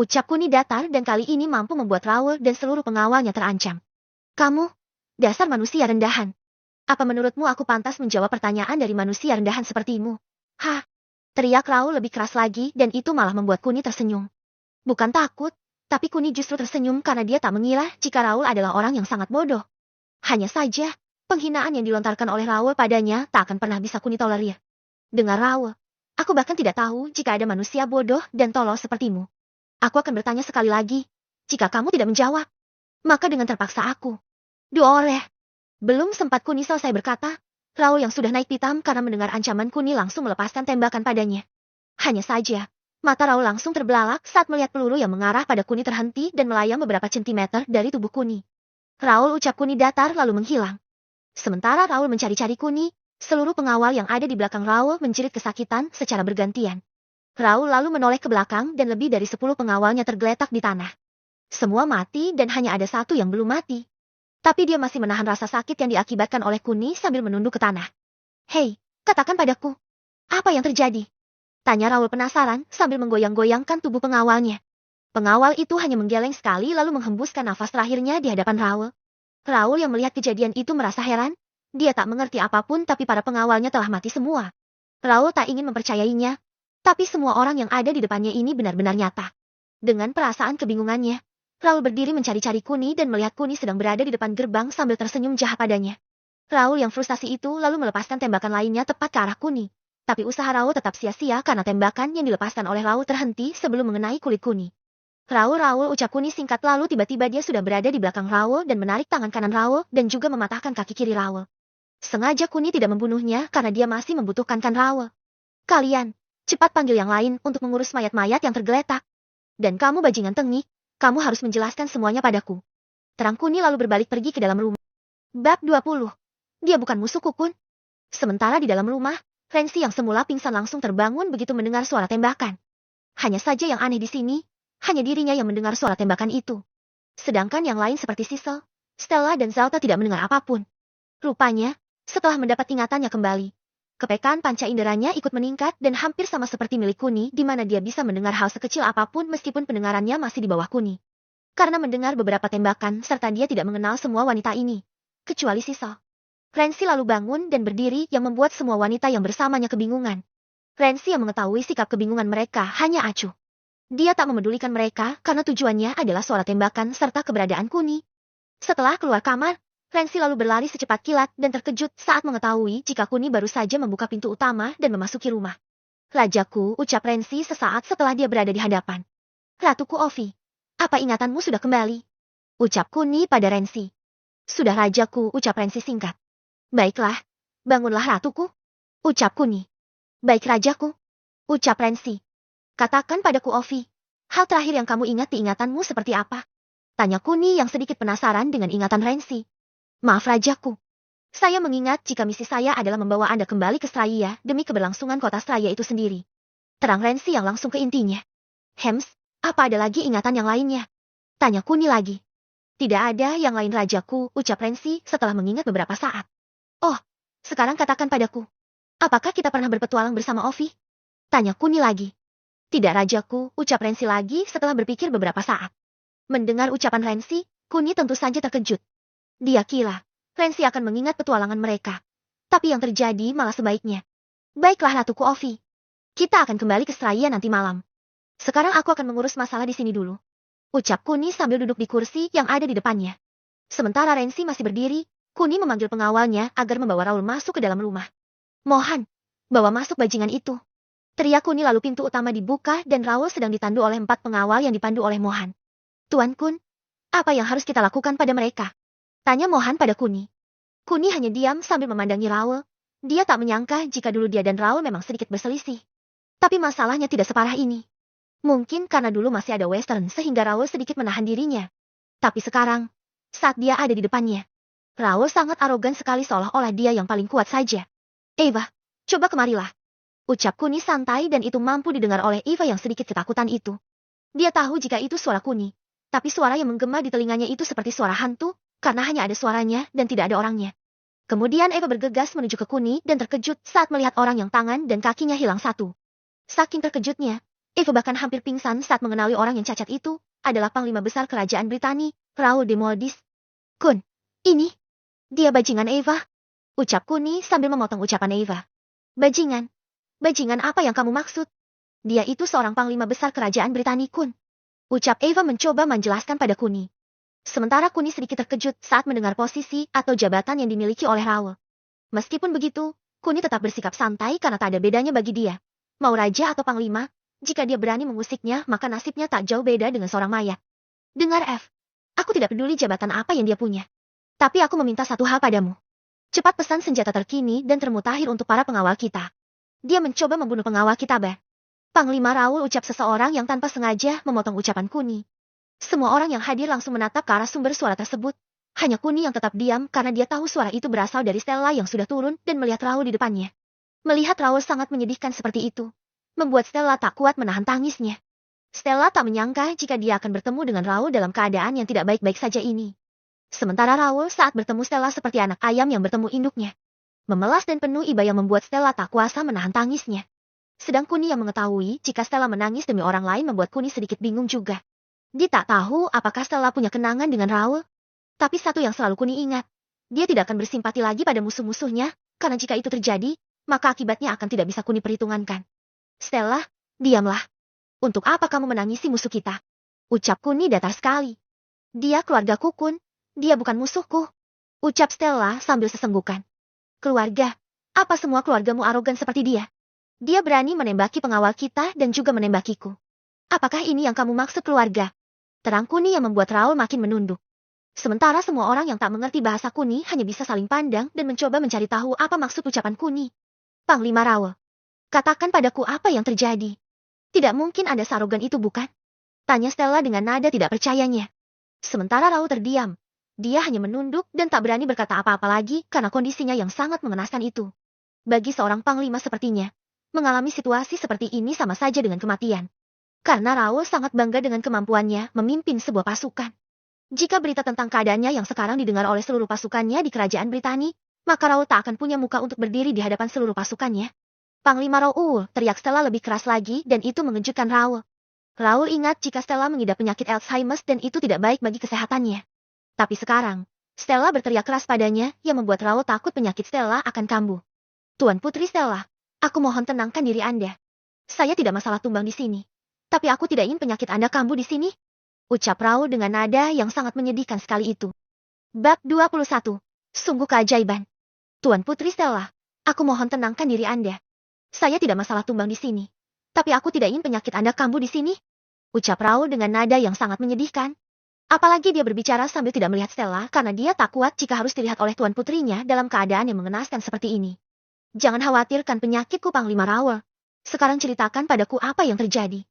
Ucap Kuni datar dan kali ini mampu membuat Raul dan seluruh pengawalnya terancam. Kamu, dasar manusia rendahan. Apa menurutmu aku pantas menjawab pertanyaan dari manusia rendahan sepertimu? Hah? Teriak Raul lebih keras lagi dan itu malah membuat Kuni tersenyum. Bukan takut, tapi Kuni justru tersenyum karena dia tak mengira jika Raul adalah orang yang sangat bodoh. Hanya saja, penghinaan yang dilontarkan oleh Raul padanya tak akan pernah bisa Kuni tolerir. Dengar Raul, Aku bahkan tidak tahu jika ada manusia bodoh dan tolol sepertimu. Aku akan bertanya sekali lagi. Jika kamu tidak menjawab, maka dengan terpaksa aku. Duoreh. Belum sempat Kuni selesai berkata, Raul yang sudah naik pitam karena mendengar ancaman Kuni langsung melepaskan tembakan padanya. Hanya saja, mata Raul langsung terbelalak saat melihat peluru yang mengarah pada Kuni terhenti dan melayang beberapa sentimeter dari tubuh Kuni. Raul ucap Kuni datar lalu menghilang. Sementara Raul mencari-cari Kuni, seluruh pengawal yang ada di belakang Raul menjerit kesakitan secara bergantian. Raul lalu menoleh ke belakang dan lebih dari 10 pengawalnya tergeletak di tanah. Semua mati dan hanya ada satu yang belum mati. Tapi dia masih menahan rasa sakit yang diakibatkan oleh Kuni sambil menunduk ke tanah. Hei, katakan padaku. Apa yang terjadi? Tanya Raul penasaran sambil menggoyang-goyangkan tubuh pengawalnya. Pengawal itu hanya menggeleng sekali lalu menghembuskan nafas terakhirnya di hadapan Raul. Raul yang melihat kejadian itu merasa heran. Dia tak mengerti apapun tapi para pengawalnya telah mati semua. Raul tak ingin mempercayainya. Tapi semua orang yang ada di depannya ini benar-benar nyata. Dengan perasaan kebingungannya, Raul berdiri mencari-cari Kuni dan melihat Kuni sedang berada di depan gerbang sambil tersenyum jahat padanya. Raul yang frustasi itu lalu melepaskan tembakan lainnya tepat ke arah Kuni. Tapi usaha Raul tetap sia-sia karena tembakan yang dilepaskan oleh Raul terhenti sebelum mengenai kulit Kuni. Raul ucap Kuni singkat lalu tiba-tiba dia sudah berada di belakang Raul dan menarik tangan kanan Raul dan juga mematahkan kaki kiri Raul. Sengaja Kuni tidak membunuhnya karena dia masih membutuhkan Raul. Kalian, cepat panggil yang lain untuk mengurus mayat-mayat yang tergeletak. Dan kamu bajingan tengik, kamu harus menjelaskan semuanya padaku. Terang Kuni lalu berbalik pergi ke dalam rumah. Bab 20. Dia bukan musuhku Kun. Sementara di dalam rumah, Rensi yang semula pingsan langsung terbangun begitu mendengar suara tembakan. Hanya saja yang aneh di sini, hanya dirinya yang mendengar suara tembakan itu. Sedangkan yang lain seperti Sissel, Stella dan Zalta tidak mendengar apapun. Rupanya, setelah mendapat ingatannya kembali, kepekaan panca inderanya ikut meningkat dan hampir sama seperti milik Kuni di mana dia bisa mendengar hal sekecil apapun meskipun pendengarannya masih di bawah Kuni. Karena mendengar beberapa tembakan serta dia tidak mengenal semua wanita ini, kecuali Sissel. Rensi lalu bangun dan berdiri yang membuat semua wanita yang bersamanya kebingungan. Rensi yang mengetahui sikap kebingungan mereka hanya acuh. Dia tak memedulikan mereka karena tujuannya adalah suara tembakan serta keberadaan Kuni. Setelah keluar kamar, Rensi lalu berlari secepat kilat dan terkejut saat mengetahui jika Kuni baru saja membuka pintu utama dan memasuki rumah. Rajaku, ucap Rensi sesaat setelah dia berada di hadapan. Ratuku Ovi, apa ingatanmu sudah kembali? Ucap Kuni pada Rensi. Sudah rajaku, ucap Rensi singkat. Baiklah, bangunlah ratuku. Ucap Kuni. Baik rajaku. Ucap Rensi. Katakan padaku Ovi, hal terakhir yang kamu ingat di ingatanmu seperti apa? Tanya Kuni yang sedikit penasaran dengan ingatan Rensi. Maaf rajaku. Saya mengingat jika misi saya adalah membawa Anda kembali ke Straya demi keberlangsungan kota Straya itu sendiri. Terang Rensi yang langsung ke intinya. Hems, apa ada lagi ingatan yang lainnya? Tanya Kuni lagi. Tidak ada yang lain rajaku, ucap Rensi setelah mengingat beberapa saat. Oh, sekarang katakan padaku. Apakah kita pernah berpetualang bersama Ovi? Tanya Kuni lagi. Tidak rajaku, ucap Rensi lagi setelah berpikir beberapa saat. Mendengar ucapan Rensi, Kuni tentu saja terkejut. Dia kira, Rensi akan mengingat petualangan mereka. Tapi yang terjadi malah sebaiknya. Baiklah ratuku Ovi. Kita akan kembali ke Straya nanti malam. Sekarang aku akan mengurus masalah di sini dulu. Ucap Kuni sambil duduk di kursi yang ada di depannya. Sementara Rensi masih berdiri, Kuni memanggil pengawalnya agar membawa Raul masuk ke dalam rumah. Mohon, bawa masuk bajingan itu. Teriak Kuni lalu pintu utama dibuka dan Raul sedang ditandu oleh 4 pengawal yang dipandu oleh Mohan. Tuan Kun, apa yang harus kita lakukan pada mereka? Tanya Mohan pada Kuni. Kuni hanya diam sambil memandangi Raul. Dia tak menyangka jika dulu dia dan Raul memang sedikit berselisih. Tapi masalahnya tidak separah ini. Mungkin karena dulu masih ada Western sehingga Raul sedikit menahan dirinya. Tapi sekarang, saat dia ada di depannya, Raul sangat arogan sekali seolah-olah dia yang paling kuat saja. Eva, coba kemarilah. Ucap Kuni santai dan itu mampu didengar oleh Eva yang sedikit ketakutan itu. Dia tahu jika itu suara Kuni. Tapi suara yang menggema di telinganya itu seperti suara hantu, karena hanya ada suaranya dan tidak ada orangnya. Kemudian Eva bergegas menuju ke Kuni dan terkejut saat melihat orang yang tangan dan kakinya hilang satu. Saking terkejutnya, Eva bahkan hampir pingsan saat mengenali orang yang cacat itu adalah Panglima Besar Kerajaan Britani, Raul de Moldis. Kun, ini, dia bajingan Eva. Ucap Kuni sambil memotong ucapan Eva. Bajingan? Bajingan apa yang kamu maksud? Dia itu seorang Panglima Besar Kerajaan Britani Kun. Ucap Eva mencoba menjelaskan pada Kuni. Sementara Kuni sedikit terkejut saat mendengar posisi atau jabatan yang dimiliki oleh Raul. Meskipun begitu, Kuni tetap bersikap santai karena tak ada bedanya bagi dia. Mau raja atau panglima, jika dia berani mengusiknya maka nasibnya tak jauh beda dengan seorang mayat. Dengar F. Aku tidak peduli jabatan apa yang dia punya. Tapi aku meminta satu hal padamu. Cepat pesan senjata terkini dan termutakhir untuk para pengawal kita. Dia mencoba membunuh pengawal kita, Bah. Panglima Raul, ucap seseorang yang tanpa sengaja memotong ucapan Kuni. Semua orang yang hadir langsung menatap ke arah sumber suara tersebut. Hanya Kuni yang tetap diam karena dia tahu suara itu berasal dari Stella yang sudah turun dan melihat Raul di depannya. Melihat Raul sangat menyedihkan seperti itu, membuat Stella tak kuat menahan tangisnya. Stella tak menyangka jika dia akan bertemu dengan Raul dalam keadaan yang tidak baik-baik saja ini. Sementara Raul saat bertemu Stella seperti anak ayam yang bertemu induknya. Memelas dan penuh iba yang membuat Stella tak kuasa menahan tangisnya. Sedang Kuni yang mengetahui jika Stella menangis demi orang lain membuat Kuni sedikit bingung juga. Dia tak tahu apakah Stella punya kenangan dengan Raul. Tapi satu yang selalu Kuni ingat, dia tidak akan bersimpati lagi pada musuh-musuhnya, karena jika itu terjadi, maka akibatnya akan tidak bisa Kuni perhitungankan. Stella, diamlah. Untuk apa kamu menangisi musuh kita? Ucap Kuni datar sekali. Dia keluargaku, Kun. Dia bukan musuhku. Ucap Stella sambil sesenggukan. Keluarga? Apa semua keluargamu arogan seperti dia? Dia berani menembaki pengawal kita dan juga menembakiku. Apakah ini yang kamu maksud keluarga? Terang Kuni yang membuat Raul makin menunduk. Sementara semua orang yang tak mengerti bahasa Kuni hanya bisa saling pandang dan mencoba mencari tahu apa maksud ucapan Kuni. Panglima Raul, katakan padaku apa yang terjadi. Tidak mungkin Anda searogan itu, bukan? Tanya Stella dengan nada tidak percayanya. Sementara Raul terdiam. Dia hanya menunduk dan tak berani berkata apa-apa lagi karena kondisinya yang sangat mengenaskan itu. Bagi seorang panglima sepertinya, mengalami situasi seperti ini sama saja dengan kematian. Karena Raul sangat bangga dengan kemampuannya memimpin sebuah pasukan. Jika berita tentang keadaannya yang sekarang didengar oleh seluruh pasukannya di kerajaan Britani, maka Raul tak akan punya muka untuk berdiri di hadapan seluruh pasukannya. Panglima Raul, teriak Stella lebih keras lagi dan itu mengejutkan Raul. Raul ingat jika Stella mengidap penyakit Alzheimer dan itu tidak baik bagi kesehatannya. Tapi sekarang, Stella berteriak keras padanya yang membuat Raul takut penyakit Stella akan kambuh. Tuan Putri Stella, aku mohon tenangkan diri Anda. Saya tidak masalah tumbang di sini. Tapi aku tidak ingin penyakit Anda kambuh di sini. Ucap Raul dengan nada yang sangat menyedihkan sekali itu. Bab 21. Sungguh keajaiban. Tuan Putri Stella, aku mohon tenangkan diri Anda. Saya tidak masalah tumbang di sini. Tapi aku tidak ingin penyakit Anda kambuh di sini. Ucap Raul dengan nada yang sangat menyedihkan. Apalagi dia berbicara sambil tidak melihat Stella karena dia tak kuat jika harus dilihat oleh tuan putrinya dalam keadaan yang mengenaskan seperti ini. Jangan khawatirkan penyakitku, Panglima Raul. Sekarang ceritakan padaku apa yang terjadi.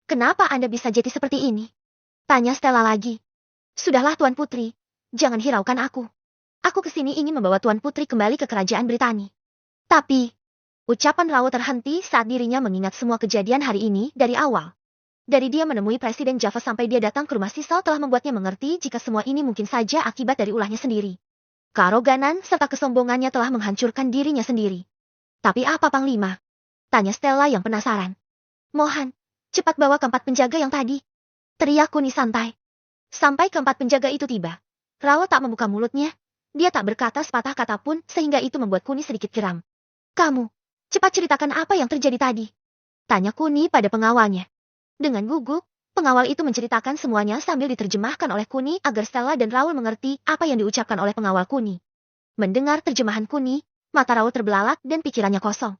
Kenapa Anda bisa jadi seperti ini? Tanya Stella lagi. Sudahlah Tuan Putri, jangan hiraukan aku. Aku kesini ingin membawa Tuan Putri kembali ke kerajaan Britani. Tapi, ucapan Raul terhenti saat dirinya mengingat semua kejadian hari ini dari awal. Dari dia menemui Presiden Java sampai dia datang ke rumah Sisal telah membuatnya mengerti jika semua ini mungkin saja akibat dari ulahnya sendiri. Kearoganan serta kesombongannya telah menghancurkan dirinya sendiri. Tapi apa Panglima? Tanya Stella yang penasaran. Mohon, cepat bawa keempat penjaga yang tadi. Teriak Kuni santai. Sampai keempat penjaga itu tiba. Raul tak membuka mulutnya. Dia tak berkata sepatah kata pun sehingga itu membuat Kuni sedikit geram. Kamu, cepat ceritakan apa yang terjadi tadi. Tanya Kuni pada pengawalnya. Dengan gugup, pengawal itu menceritakan semuanya sambil diterjemahkan oleh Kuni agar Stella dan Raul mengerti apa yang diucapkan oleh pengawal Kuni. Mendengar terjemahan Kuni, mata Raul terbelalak dan pikirannya kosong.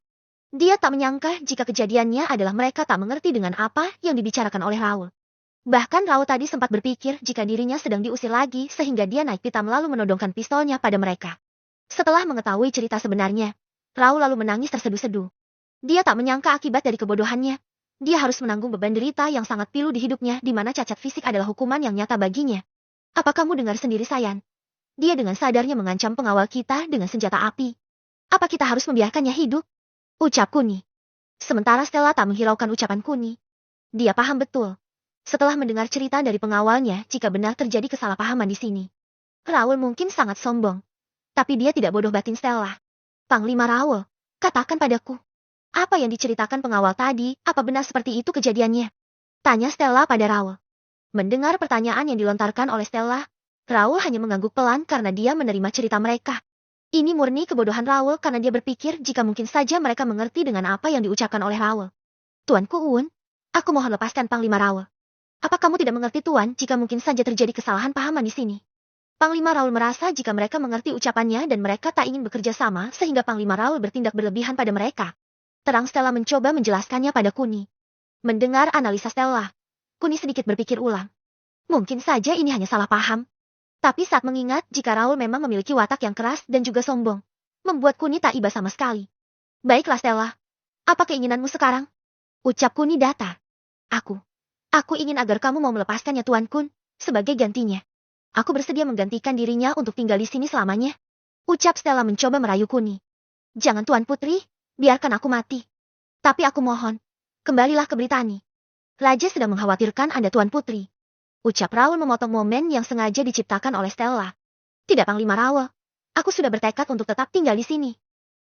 Dia tak menyangka jika kejadiannya adalah mereka tak mengerti dengan apa yang dibicarakan oleh Raul. Bahkan Raul tadi sempat berpikir jika dirinya sedang diusir lagi sehingga dia naik pitam lalu menodongkan pistolnya pada mereka. Setelah mengetahui cerita sebenarnya, Raul lalu menangis terseduh-seduh. Dia tak menyangka akibat dari kebodohannya. Dia harus menanggung beban derita yang sangat pilu di hidupnya di mana cacat fisik adalah hukuman yang nyata baginya. Apa kamu dengar sendiri, Sayan? Dia dengan sadarnya mengancam pengawal kita dengan senjata api. Apa kita harus membiarkannya hidup? Ucap Kuni. Sementara Stella tak menghiraukan ucapan Kuni. Dia paham betul. Setelah mendengar cerita dari pengawalnya jika benar terjadi kesalahpahaman di sini. Raul mungkin sangat sombong. Tapi dia tidak bodoh batin Stella. Panglima Raul, katakan padaku. Apa yang diceritakan pengawal tadi, apa benar seperti itu kejadiannya? Tanya Stella pada Raul. Mendengar pertanyaan yang dilontarkan oleh Stella, Raul hanya mengangguk pelan karena dia menerima cerita mereka. Ini murni kebodohan Raul karena dia berpikir jika mungkin saja mereka mengerti dengan apa yang diucapkan oleh Raul. Tuanku Un, aku mohon lepaskan Panglima Raul. Apa kamu tidak mengerti Tuan jika mungkin saja terjadi kesalahan pahaman di sini? Panglima Raul merasa jika mereka mengerti ucapannya dan mereka tak ingin bekerja sama sehingga Panglima Raul bertindak berlebihan pada mereka. Terang Stella mencoba menjelaskannya pada Kuni. Mendengar analisa Stella, Kuni sedikit berpikir ulang. Mungkin saja ini hanya salah paham. Tapi saat mengingat jika Raul memang memiliki watak yang keras dan juga sombong, membuat Kuni tak iba sama sekali. Baiklah Stella, apa keinginanmu sekarang? Ucap Kuni datar. Aku ingin agar kamu mau melepaskannya Tuan Kun, sebagai gantinya. Aku bersedia menggantikan dirinya untuk tinggal di sini selamanya. Ucap Stella mencoba merayu Kuni. Jangan Tuan Putri, biarkan aku mati. Tapi aku mohon, kembalilah ke Britani. Raja sedang mengkhawatirkan Anda Tuan Putri. Ucap Raul memotong momen yang sengaja diciptakan oleh Stella. Tidak Panglima Raul, aku sudah bertekad untuk tetap tinggal di sini.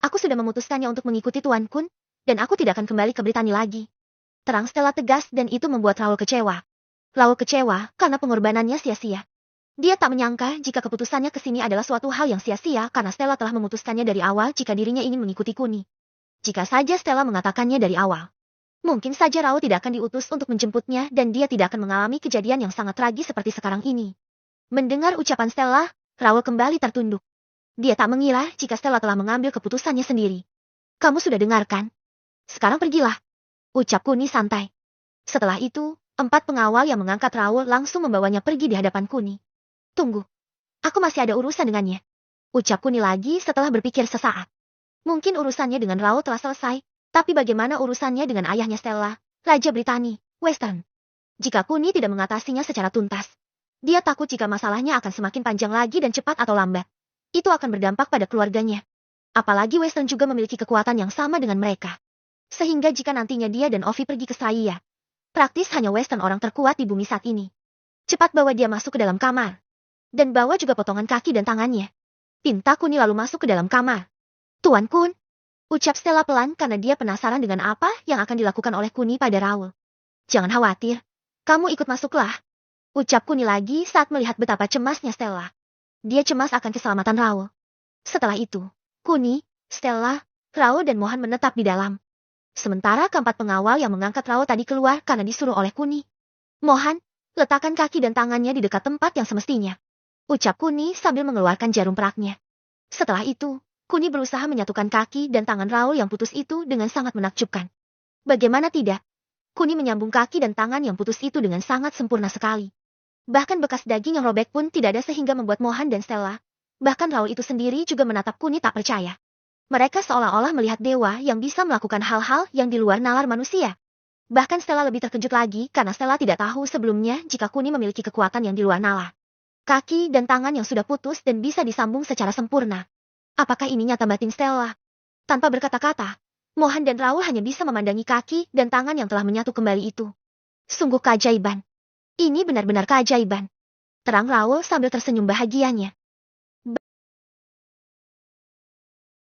Aku sudah memutuskannya untuk mengikuti Tuan Kun, dan aku tidak akan kembali ke Britani lagi. Terang Stella tegas dan itu membuat Raul kecewa. Raul kecewa karena pengorbanannya sia-sia. Dia tak menyangka jika keputusannya ke sini adalah suatu hal yang sia-sia karena Stella telah memutuskannya dari awal jika dirinya ingin mengikuti Kuni. Jika saja Stella mengatakannya dari awal, mungkin saja Raul tidak akan diutus untuk menjemputnya dan dia tidak akan mengalami kejadian yang sangat tragis seperti sekarang ini. Mendengar ucapan Stella, Raul kembali tertunduk. Dia tak mengira jika Stella telah mengambil keputusannya sendiri. Kamu sudah dengarkan? Sekarang pergilah. Ucap Kuni santai. Setelah itu, 4 pengawal yang mengangkat Raul langsung membawanya pergi di hadapan Kuni. Tunggu. Aku masih ada urusan dengannya. Ucap Kuni lagi setelah berpikir sesaat. Mungkin urusannya dengan Raul telah selesai, tapi bagaimana urusannya dengan ayahnya Stella, Raja Britani, Western? Jika Kuni tidak mengatasinya secara tuntas, dia takut jika masalahnya akan semakin panjang lagi dan cepat atau lambat. Itu akan berdampak pada keluarganya. Apalagi Western juga memiliki kekuatan yang sama dengan mereka. Sehingga jika nantinya dia dan Ovi pergi ke Saya, praktis hanya Western orang terkuat di bumi saat ini. Cepat bawa dia masuk ke dalam kamar. Dan bawa juga potongan kaki dan tangannya. Pinta Kuni lalu masuk ke dalam kamar. Tuan Kun, ucap Stella pelan karena dia penasaran dengan apa yang akan dilakukan oleh Kuni pada Raul. Jangan khawatir, kamu ikut masuklah. Ucap Kuni lagi saat melihat betapa cemasnya Stella. Dia cemas akan keselamatan Raul. Setelah itu, Kuni, Stella, Raul dan Mohan menetap di dalam. Sementara keempat pengawal yang mengangkat Raul tadi keluar karena disuruh oleh Kuni. Mohan, letakkan kaki dan tangannya di dekat tempat yang semestinya. Ucap Kuni sambil mengeluarkan jarum peraknya. Setelah itu, Kuni berusaha menyatukan kaki dan tangan Raul yang putus itu dengan sangat menakjubkan. Bagaimana tidak? Kuni menyambung kaki dan tangan yang putus itu dengan sangat sempurna sekali. Bahkan bekas daging yang robek pun tidak ada sehingga membuat Mohan dan Stella, bahkan Raul itu sendiri juga menatap Kuni tak percaya. Mereka seolah-olah melihat dewa yang bisa melakukan hal-hal yang di luar nalar manusia. Bahkan Stella lebih terkejut lagi karena Stella tidak tahu sebelumnya jika Kuni memiliki kekuatan yang di luar nalar. Kaki dan tangan yang sudah putus dan bisa disambung secara sempurna. Apakah ini nyata batin Stella? Tanpa berkata-kata, Mohan dan Raul hanya bisa memandangi kaki dan tangan yang telah menyatu kembali itu. Sungguh keajaiban. Ini benar-benar keajaiban. Terang Raul sambil tersenyum bahagianya.